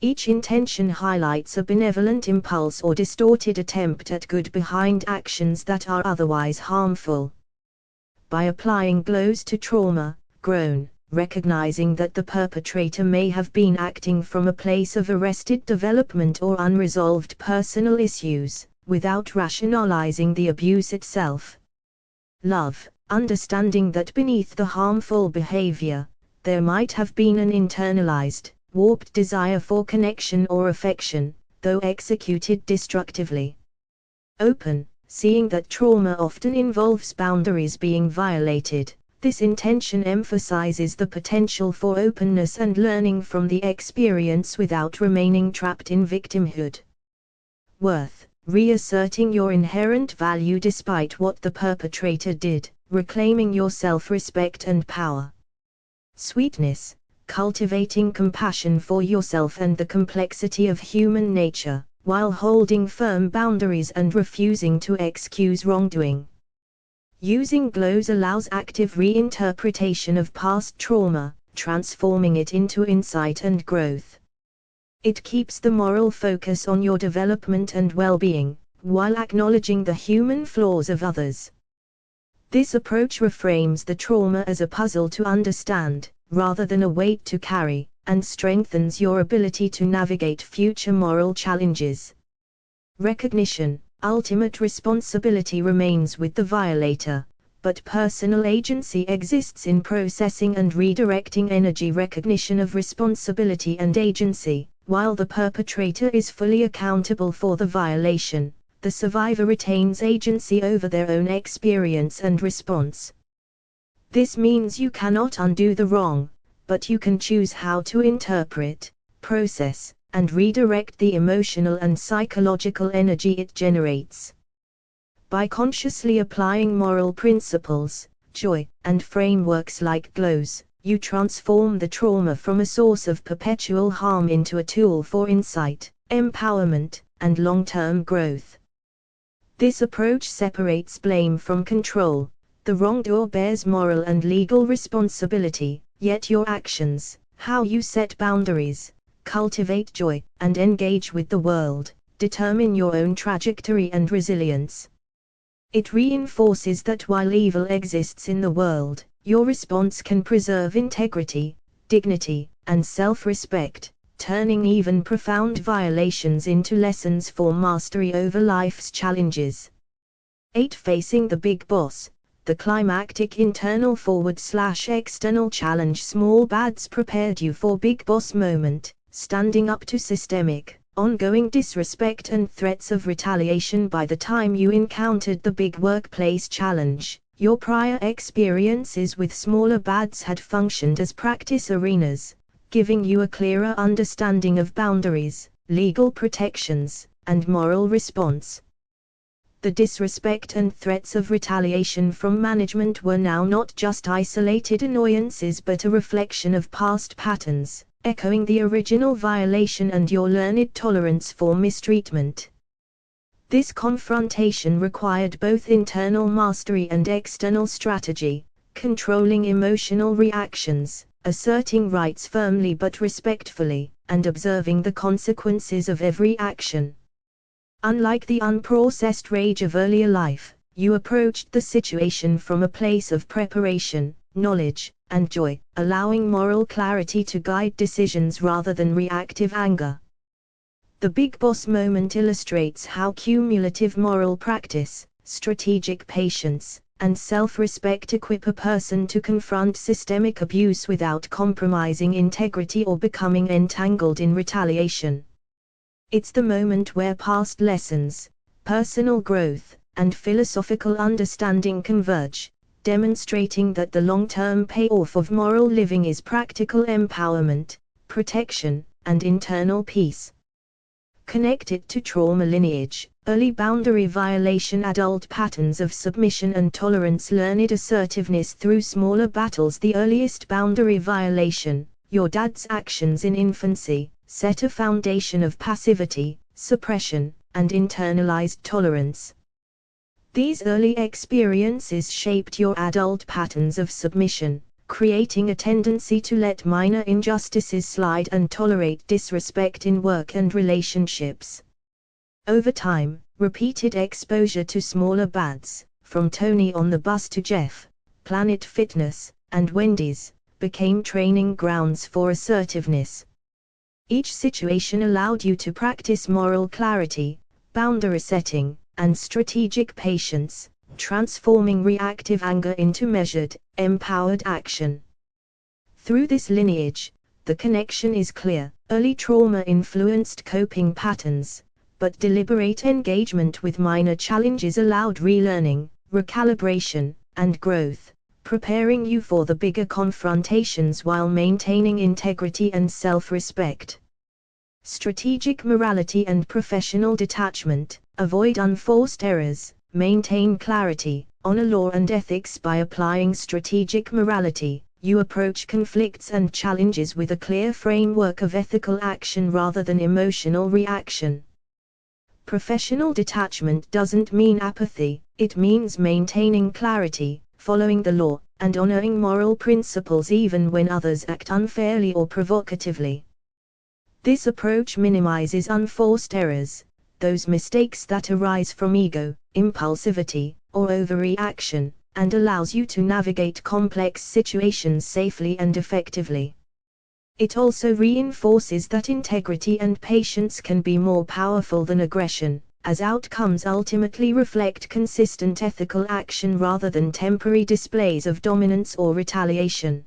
[SPEAKER 1] Each intention highlights a benevolent impulse or distorted attempt at good behind actions that are otherwise harmful. By applying GLOWS to trauma, grown, recognizing that the perpetrator may have been acting from a place of arrested development or unresolved personal issues, without rationalizing the abuse itself. Love, understanding that beneath the harmful behavior, there might have been an internalized, warped desire for connection or affection, though executed destructively. Open, seeing that trauma often involves boundaries being violated. This intention emphasizes the potential for openness and learning from the experience without remaining trapped in victimhood. Worth, reasserting your inherent value despite what the perpetrator did, reclaiming your self-respect and power. Sweetness, cultivating compassion for yourself and the complexity of human nature, while holding firm boundaries and refusing to excuse wrongdoing. Using GLOWS allows active reinterpretation of past trauma, transforming it into insight and growth. It keeps the moral focus on your development and well-being, while acknowledging the human flaws of others. This approach reframes the trauma as a puzzle to understand, rather than a weight to carry, and strengthens your ability to navigate future moral challenges. Recognition. Ultimate responsibility remains with the violator, but personal agency exists in processing and redirecting energy. Recognition of responsibility and agency. While the perpetrator is fully accountable for the violation, the survivor retains agency over their own experience and response. This means you cannot undo the wrong, but you can choose how to interpret, process, and redirect the emotional and psychological energy it generates. By consciously applying moral principles, joy, and frameworks like glows, you transform the trauma from a source of perpetual harm into a tool for insight, empowerment, and long-term growth. This approach separates blame from control. The wrongdoer bears moral and legal responsibility, yet your actions, how you set boundaries, cultivate joy, and engage with the world, determine your own trajectory and resilience. It reinforces that while evil exists in the world, your response can preserve integrity, dignity, and self-respect, turning even profound violations into lessons for mastery over life's challenges. 8. Facing the Big Boss. The climactic internal/external challenge. Small bads prepared you for Big Boss moment, standing up to systemic, ongoing disrespect and threats of retaliation. By the time you encountered the big workplace challenge, your prior experiences with smaller bads had functioned as practice arenas, giving you a clearer understanding of boundaries, legal protections, and moral response. The disrespect and threats of retaliation from management were now not just isolated annoyances but a reflection of past patterns, echoing the original violation and your learned tolerance for mistreatment. This confrontation required both internal mastery and external strategy, controlling emotional reactions, asserting rights firmly but respectfully, and observing the consequences of every action. Unlike the unprocessed rage of earlier life, you approached the situation from a place of preparation, knowledge, and joy, allowing moral clarity to guide decisions rather than reactive anger. The Big Boss moment illustrates how cumulative moral practice, strategic patience, and self-respect equip a person to confront systemic abuse without compromising integrity or becoming entangled in retaliation. It's the moment where past lessons, personal growth, and philosophical understanding converge, demonstrating that the long-term payoff of moral living is practical empowerment, protection, and internal peace. Connected to trauma lineage, early boundary violation, adult patterns of submission and tolerance, learned assertiveness through smaller battles. The earliest boundary violation, your dad's actions in infancy, set a foundation of passivity, suppression, and internalized tolerance. These early experiences shaped your adult patterns of submission, creating a tendency to let minor injustices slide and tolerate disrespect in work and relationships. Over time, repeated exposure to smaller bads, from Tony on the bus to Jeff, Planet Fitness, and Wendy's, became training grounds for assertiveness. Each situation allowed you to practice moral clarity, boundary setting, and strategic patience, transforming reactive anger into measured, empowered action. Through this lineage, the connection is clear. Early trauma influenced coping patterns, but deliberate engagement with minor challenges allowed relearning, recalibration, and growth, preparing you for the bigger confrontations while maintaining integrity and self-respect. Strategic morality and professional detachment. Avoid unforced errors, maintain clarity, honor law and ethics. By applying strategic morality, you approach conflicts and challenges with a clear framework of ethical action rather than emotional reaction. Professional detachment doesn't mean apathy, it means maintaining clarity, following the law, and honoring moral principles even when others act unfairly or provocatively. This approach minimizes unforced errors, those mistakes that arise from ego, impulsivity, or overreaction, and allows you to navigate complex situations safely and effectively. It also reinforces that integrity and patience can be more powerful than aggression, as outcomes ultimately reflect consistent ethical action rather than temporary displays of dominance or retaliation.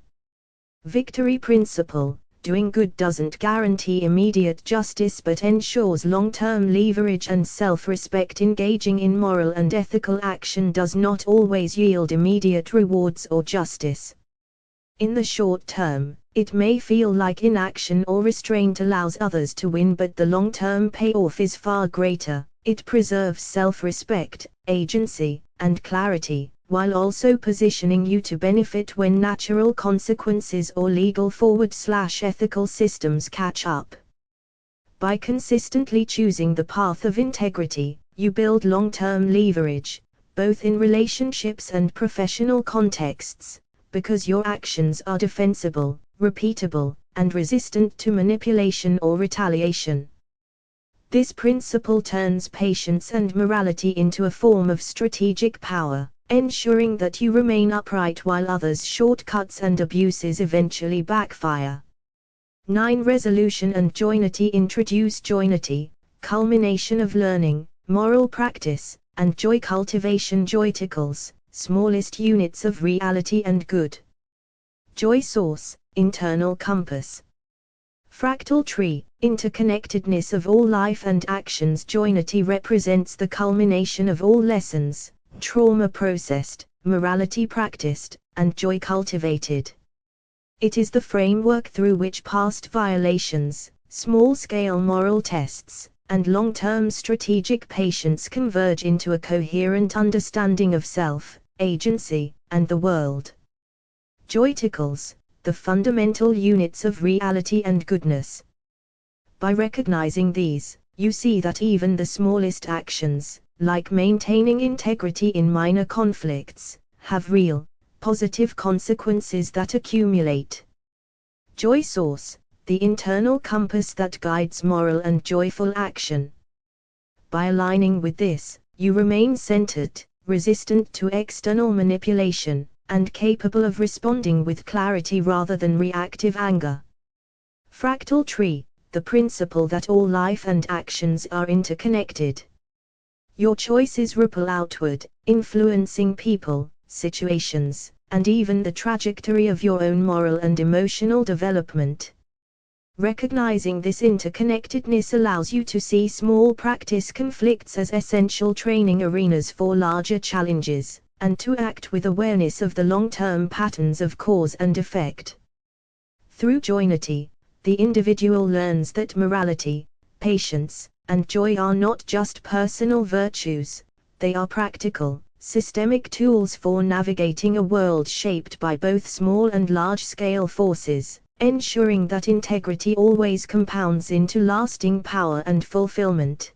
[SPEAKER 1] Victory principle. Doing good doesn't guarantee immediate justice but ensures long-term leverage and self-respect. Engaging in moral and ethical action does not always yield immediate rewards or justice. In the short term, It may feel like inaction or restraint allows others to win, but the long-term payoff is far greater. It preserves self-respect, agency, and clarity, while also positioning you to benefit when natural consequences or legal forward/ethical systems catch up. By consistently choosing the path of integrity, you build long-term leverage, both in relationships and professional contexts, because your actions are defensible, repeatable, and resistant to manipulation or retaliation. This principle turns patience and morality into a form of strategic power, ensuring that you remain upright while others' shortcuts and abuses eventually backfire. 9. Resolution and Joynity. Introduce Joynity, culmination of learning, moral practice, and joy cultivation. Joyticles, smallest units of reality and good. Joy source, internal compass. Fractal tree, interconnectedness of all life and actions. Joynity represents the culmination of all lessons, trauma processed, morality practiced, and joy cultivated. It is the framework through which past violations, small-scale moral tests, and long-term strategic patience converge into a coherent understanding of self, agency, and the world. Joyticles, the fundamental units of reality and goodness. By recognizing these, you see that even the smallest actions, like maintaining integrity in minor conflicts, have real, positive consequences that accumulate. Joy source, the internal compass that guides moral and joyful action. By aligning with this, you remain centered, resistant to external manipulation, and capable of responding with clarity rather than reactive anger. Fractal tree, the principle that all life and actions are interconnected. Your choices ripple outward, influencing people, situations, and even the trajectory of your own moral and emotional development. Recognizing this interconnectedness allows you to see small practice conflicts as essential training arenas for larger challenges, and to act with awareness of the long-term patterns of cause and effect. Through Joynity, the individual learns that morality, patience, and joy are not just personal virtues, they are practical, systemic tools for navigating a world shaped by both small and large-scale forces, ensuring that integrity always compounds into lasting power and fulfillment.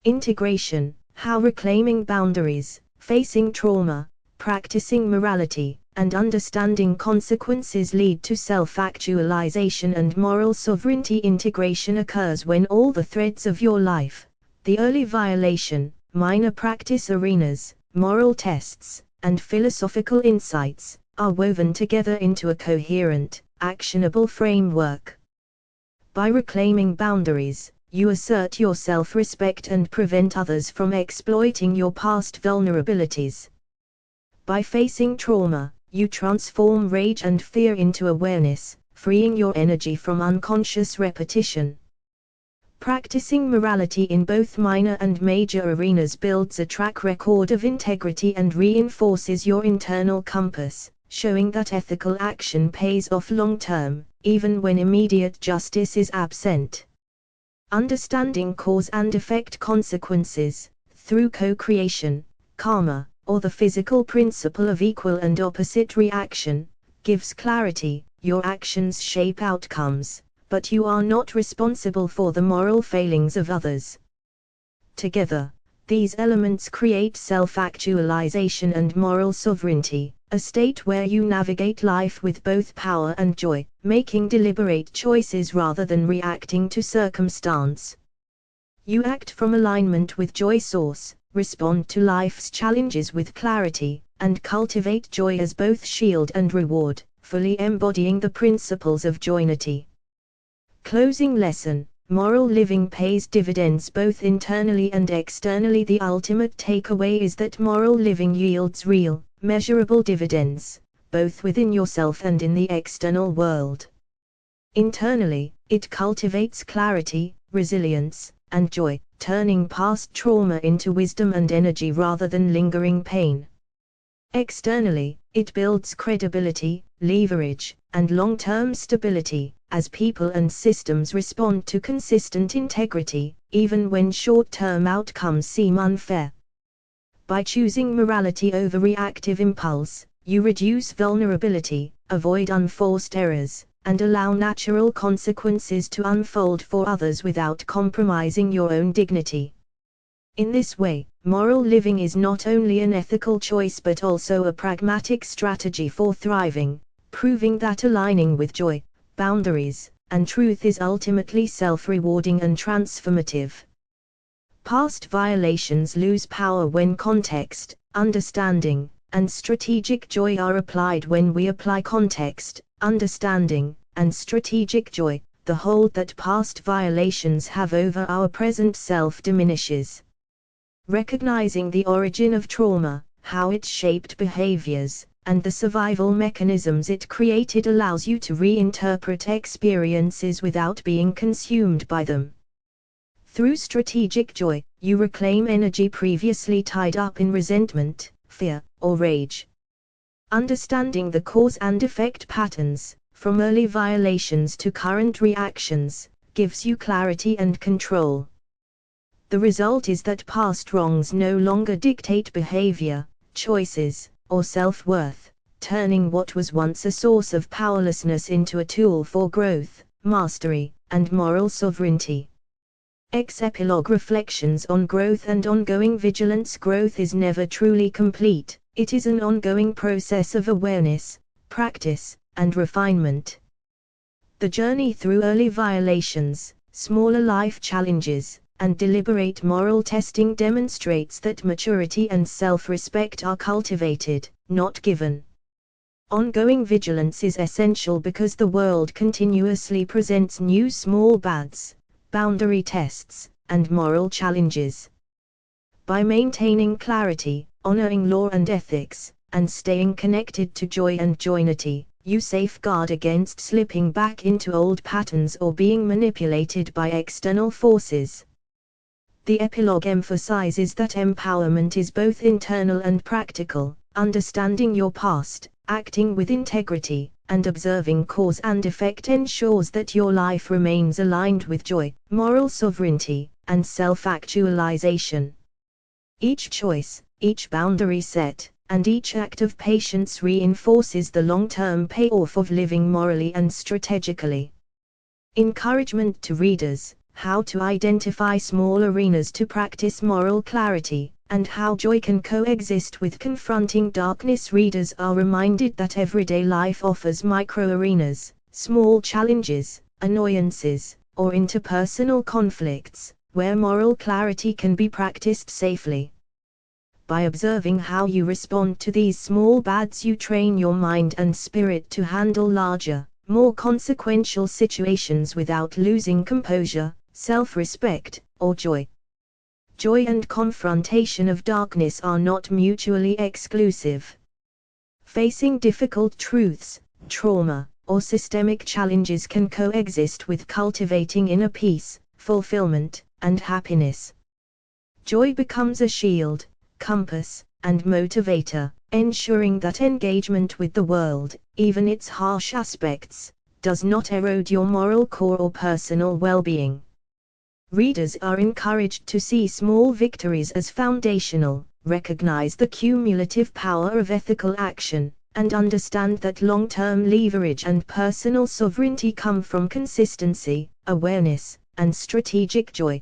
[SPEAKER 1] Integration, how reclaiming boundaries, facing trauma, practicing morality, and understanding consequences lead to self-actualization and moral sovereignty. Integration occurs when all the threads of your life, the early violation, minor practice arenas, moral tests, and philosophical insights, are woven together into a coherent, actionable framework. By reclaiming boundaries, you assert your self-respect and prevent others from exploiting your past vulnerabilities. By facing trauma, you transform rage and fear into awareness, freeing your energy from unconscious repetition. Practicing morality in both minor and major arenas builds a track record of integrity and reinforces your internal compass, showing that ethical action pays off long-term, even when immediate justice is absent. Understanding cause and effect consequences, through co-creation, karma, or the physical principle of equal and opposite reaction, gives clarity. Your actions shape outcomes, but you are not responsible for the moral failings of others. Together, these elements create self-actualization and moral sovereignty, a state where you navigate life with both power and joy, making deliberate choices rather than reacting to circumstance. You act from alignment with joy source, respond to life's challenges with clarity, and cultivate joy as both shield and reward, fully embodying the principles of Joynity. Closing lesson: moral living pays dividends both internally and externally. The ultimate takeaway is that moral living yields real, measurable dividends, both within yourself and in the external world. Internally, it cultivates clarity, resilience, and joy, turning past trauma into wisdom and energy rather than lingering pain. Externally, it builds credibility, leverage, and long-term stability, as people and systems respond to consistent integrity, even when short-term outcomes seem unfair. By choosing morality over reactive impulse, you reduce vulnerability, avoid unforced errors, and allow natural consequences to unfold for others without compromising your own dignity. In this way, moral living is not only an ethical choice but also a pragmatic strategy for thriving, proving that aligning with joy, boundaries, and truth is ultimately self-rewarding and transformative. Past violations lose power when context, understanding, and strategic joy are applied. When we apply context, understanding, and strategic joy, the hold that past violations have over our present self diminishes. Recognizing the origin of trauma, how it shaped behaviors, and the survival mechanisms it created allows you to reinterpret experiences without being consumed by them. Through strategic joy, you reclaim energy previously tied up in resentment, fear, or rage. Understanding the cause and effect patterns, from early violations to current reactions, gives you clarity and control. The result is that past wrongs no longer dictate behavior, choices, or self-worth, turning what was once a source of powerlessness into a tool for growth, mastery, and moral sovereignty. Epilogue reflections on growth and ongoing vigilance. Growth is never truly complete, it is an ongoing process of awareness, practice, and refinement. The journey through early violations, smaller life challenges, and deliberate moral testing demonstrates that maturity and self-respect are cultivated, not given. Ongoing vigilance is essential because the world continuously presents new small bads, boundary tests, and moral challenges. By maintaining clarity, honoring law and ethics, and staying connected to joy and joynity, you safeguard against slipping back into old patterns or being manipulated by external forces. The epilogue emphasizes that empowerment is both internal and practical, understanding your past, acting with integrity, and observing cause and effect ensures that your life remains aligned with joy, moral sovereignty, and self-actualization. Each choice, each boundary set, and each act of patience reinforces the long-term payoff of living morally and strategically. Encouragement to readers: how to identify small arenas to practice moral clarity, and how joy can coexist with confronting darkness. Readers are reminded that everyday life offers micro-arenas, small challenges, annoyances, or interpersonal conflicts, where moral clarity can be practiced safely. By observing how you respond to these small bads, you train your mind and spirit to handle larger, more consequential situations without losing composure, self-respect, or joy. Joy and confrontation of darkness are not mutually exclusive. Facing difficult truths, trauma, or systemic challenges can coexist with cultivating inner peace, fulfillment, and happiness. Joy becomes a shield, compass, and motivator, ensuring that engagement with the world, even its harsh aspects, does not erode your moral core or personal well-being. Readers are encouraged to see small victories as foundational, recognize the cumulative power of ethical action, and understand that long-term leverage and personal sovereignty come from consistency, awareness, and strategic joy.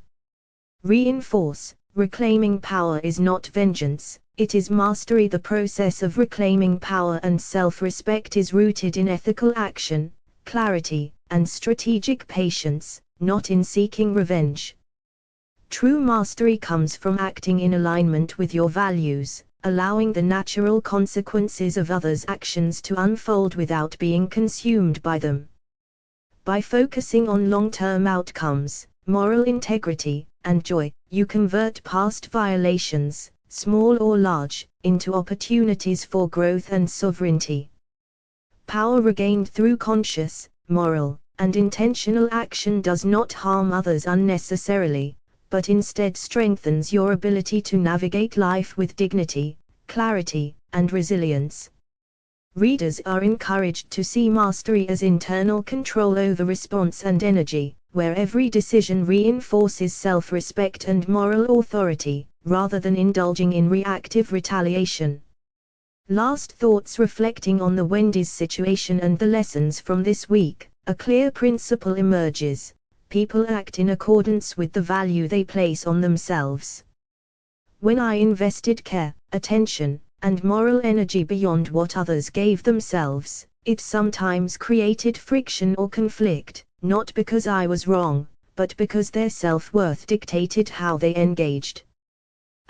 [SPEAKER 1] Reinforce: reclaiming power is not vengeance, it is mastery. The process of reclaiming power and self-respect is rooted in ethical action, clarity, and strategic patience, not in seeking revenge. True mastery comes from acting in alignment with your values, allowing the natural consequences of others' actions to unfold without being consumed by them. By focusing on long-term outcomes, moral integrity, and joy, you convert past violations, small or large, into opportunities for growth and sovereignty. Power regained through conscious, moral, and intentional action does not harm others unnecessarily, but instead strengthens your ability to navigate life with dignity, clarity, and resilience. Readers are encouraged to see mastery as internal control over response and energy, where every decision reinforces self-respect and moral authority, rather than indulging in reactive retaliation. Last thoughts reflecting on the Wendy's situation and the lessons from this week. A clear principle emerges: people act in accordance with the value they place on themselves. When I invested care, attention, and moral energy beyond what others gave themselves, it sometimes created friction or conflict, not because I was wrong, but because their self-worth dictated how they engaged.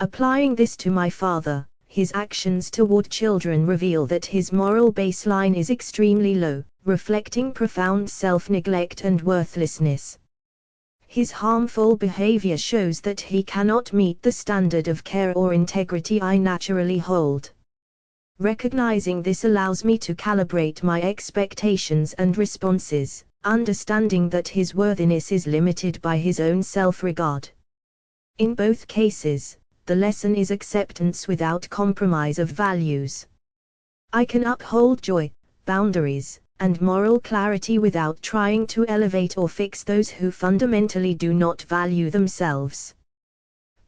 [SPEAKER 1] Applying this to my father, his actions toward children reveal that his moral baseline is extremely low, reflecting profound self-neglect and worthlessness. His harmful behavior shows that he cannot meet the standard of care or integrity I naturally hold. Recognizing this allows me to calibrate my expectations and responses, understanding that his worthiness is limited by his own self-regard. In both cases, the lesson is acceptance without compromise of values. I can uphold joy, boundaries, and moral clarity without trying to elevate or fix those who fundamentally do not value themselves.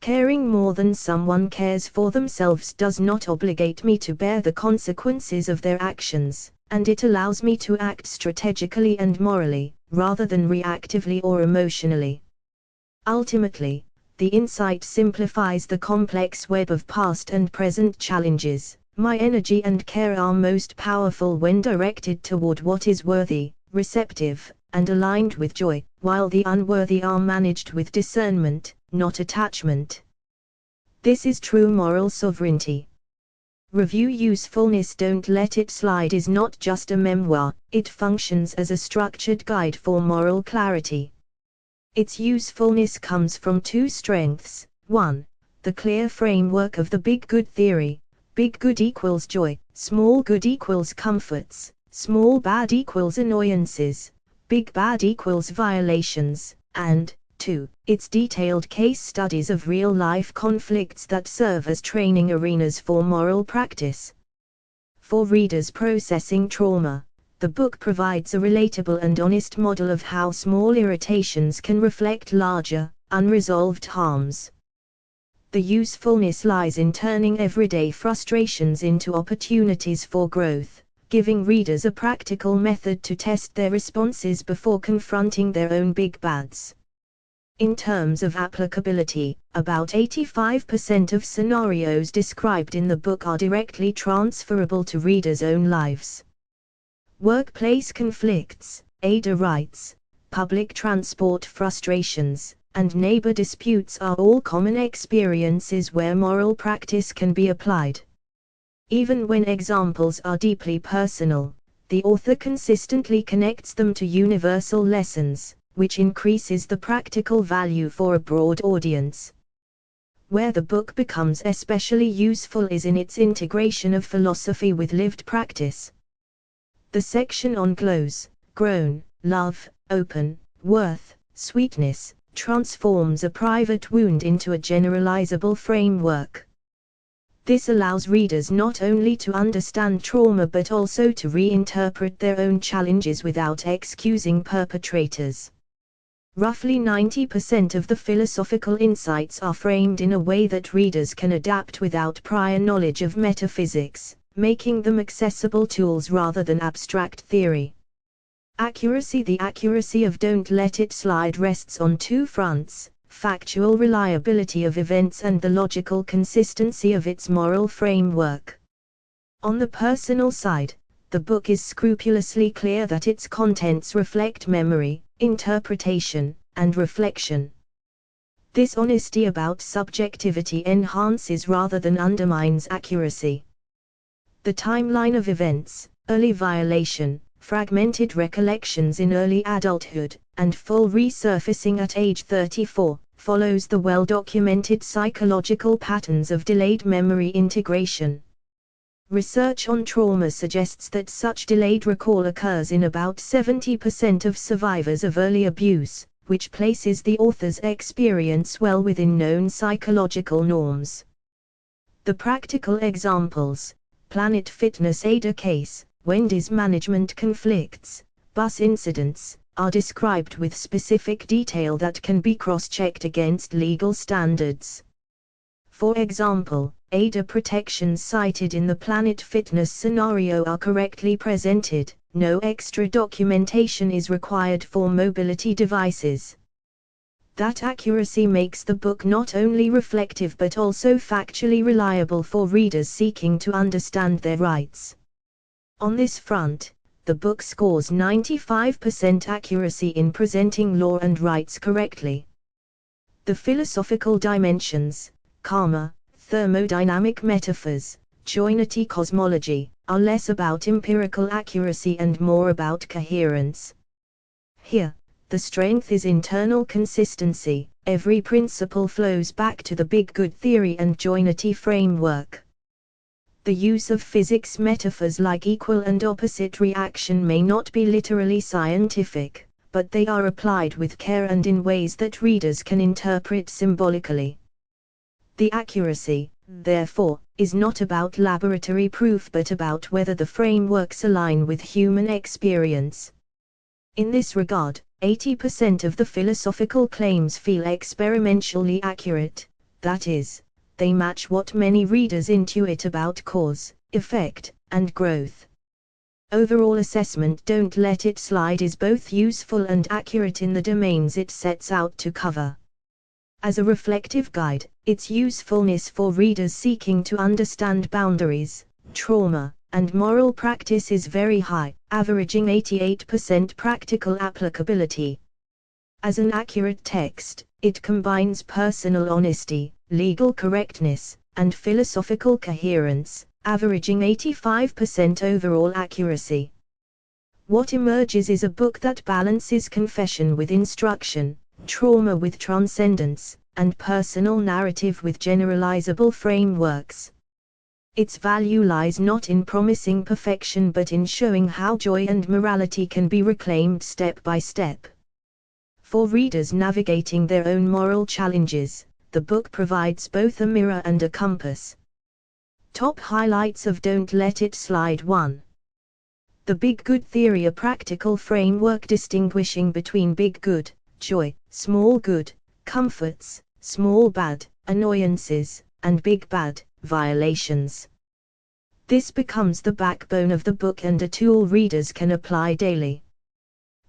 [SPEAKER 1] Caring more than someone cares for themselves does not obligate me to bear the consequences of their actions, and it allows me to act strategically and morally, rather than reactively or emotionally. Ultimately, the insight simplifies the complex web of past and present challenges. My energy and care are most powerful when directed toward what is worthy, receptive, and aligned with joy, while the unworthy are managed with discernment, not attachment. This is true moral sovereignty. Review Usefulness Don't Let It Slide is not just a memoir, it functions as a structured guide for moral clarity. Its usefulness comes from two strengths: 1. The clear framework of the big good theory. Big good equals joy, small good equals comforts, small bad equals annoyances, big bad equals violations, and 2. Its detailed case studies of real-life conflicts that serve as training arenas for moral practice. For readers processing trauma, the book provides a relatable and honest model of how small irritations can reflect larger, unresolved harms. The usefulness lies in turning everyday frustrations into opportunities for growth, giving readers a practical method to test their responses before confronting their own big bads. In terms of applicability, about 85% of scenarios described in the book are directly transferable to readers' own lives. Workplace conflicts, ADA rights, public transport frustrations, and neighbor disputes are all common experiences where moral practice can be applied. Even when examples are deeply personal, the author consistently connects them to universal lessons, which increases the practical value for a broad audience. Where the book becomes especially useful is in its integration of philosophy with lived practice. The section on glows, grown, love, open, worth, sweetness, transforms a private wound into a generalizable framework. This allows readers not only to understand trauma but also to reinterpret their own challenges without excusing perpetrators. Roughly 90% of the philosophical insights are framed in a way that readers can adapt without prior knowledge of metaphysics, making them accessible tools rather than abstract theory. Accuracy. The accuracy of Don't Let It Slide rests on two fronts: factual reliability of events and the logical consistency of its moral framework. On the personal side, the book is scrupulously clear that its contents reflect memory, interpretation, and reflection. This honesty about subjectivity enhances rather than undermines accuracy. The timeline of events, early violation, fragmented recollections in early adulthood, and full resurfacing at age 34, follows the well-documented psychological patterns of delayed memory integration. Research on trauma suggests that such delayed recall occurs in about 70% of survivors of early abuse, which places the author's experience well within known psychological norms. The practical examples: Planet Fitness ADA case, when dismanagement conflicts, bus incidents, are described with specific detail that can be cross-checked against legal standards. For example, ADA protections cited in the Planet Fitness scenario are correctly presented. No extra documentation is required for mobility devices. That accuracy makes the book not only reflective but also factually reliable for readers seeking to understand their rights. On this front, the book scores 95% accuracy in presenting law and rights correctly. The philosophical dimensions, karma, thermodynamic metaphors, Joynity cosmology, are less about empirical accuracy and more about coherence. Here, the strength is internal consistency. Every principle flows back to the Big Good theory and Joynity framework. The use of physics metaphors like equal and opposite reaction may not be literally scientific, but they are applied with care and in ways that readers can interpret symbolically. The accuracy, therefore, is not about laboratory proof but about whether the frameworks align with human experience. In this regard, 80% of the philosophical claims feel experientially accurate, that is, they match what many readers intuit about cause, effect, and growth. Overall assessment Don't Let It Slide is both useful and accurate in the domains it sets out to cover. As a reflective guide, its usefulness for readers seeking to understand boundaries, trauma, and moral practice is very high, averaging 88% practical applicability. As an accurate text, it combines personal honesty, legal correctness, and philosophical coherence, averaging 85% overall accuracy. What emerges is a book that balances confession with instruction, trauma with transcendence, and personal narrative with generalizable frameworks. Its value lies not in promising perfection but in showing how joy and morality can be reclaimed step by step. For readers navigating their own moral challenges, the book provides both a mirror and a compass. Top highlights of Don't Let It Slide. 1. The Big Good theory, a practical framework distinguishing between big good, joy, small good, comforts, small bad, annoyances, and big bad, violations. This becomes the backbone of the book and a tool readers can apply daily.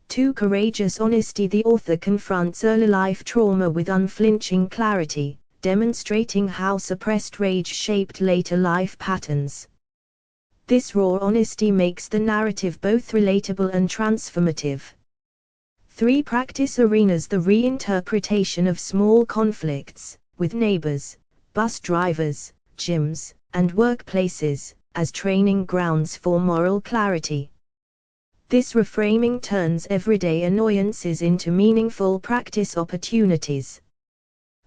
[SPEAKER 1] 2. Courageous honesty. The author confronts early life trauma with unflinching clarity, demonstrating how suppressed rage shaped later life patterns. This raw honesty makes the narrative both relatable and transformative. 3. Practice arenas. The reinterpretation of small conflicts, with neighbors, bus drivers, gyms, and workplaces, as training grounds for moral clarity. This reframing turns everyday annoyances into meaningful practice opportunities.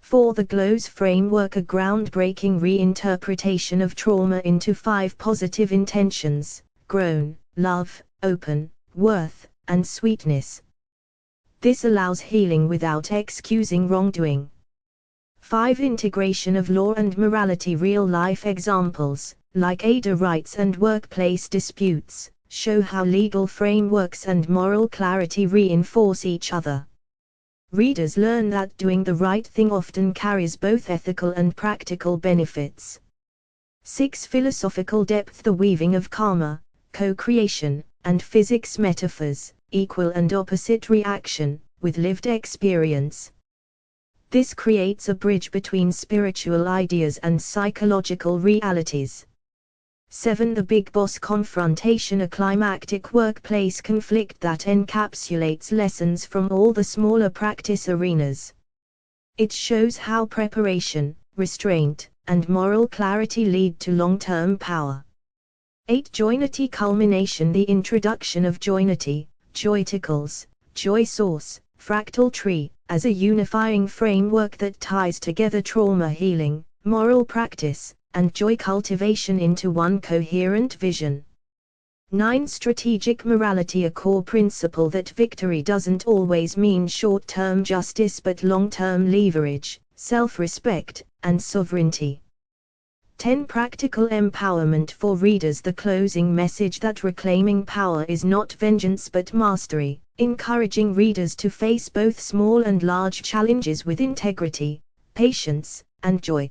[SPEAKER 1] 4. The GLOWS framework, a groundbreaking reinterpretation of trauma into 5 positive intentions: grown, love, open, worth, and sweetness. This allows healing without excusing wrongdoing. 5. Integration of law and morality. Real-life examples, like ADA rights and workplace disputes, show how legal frameworks and moral clarity reinforce each other. Readers learn that doing the right thing often carries both ethical and practical benefits. 6. Philosophical depth. The weaving of karma, co-creation, and physics metaphors, equal and opposite reaction, with lived experience. This creates a bridge between spiritual ideas and psychological realities. 7. The Big Boss confrontation, a climactic workplace conflict that encapsulates lessons from all the smaller practice arenas. It shows how preparation, restraint, and moral clarity lead to long-term power. 8. Joynity culmination. The introduction of Joynity, joyticles, joy source, fractal tree, as a unifying framework that ties together trauma healing, moral practice, and joy cultivation into one coherent vision. 9. Strategic morality, a core principle that victory doesn't always mean short-term justice but long-term leverage, self-respect, and sovereignty. 10 Practical Empowerment for Readers. The closing message that reclaiming power is not vengeance but mastery, encouraging readers to face both small and large challenges with integrity, patience, and joy.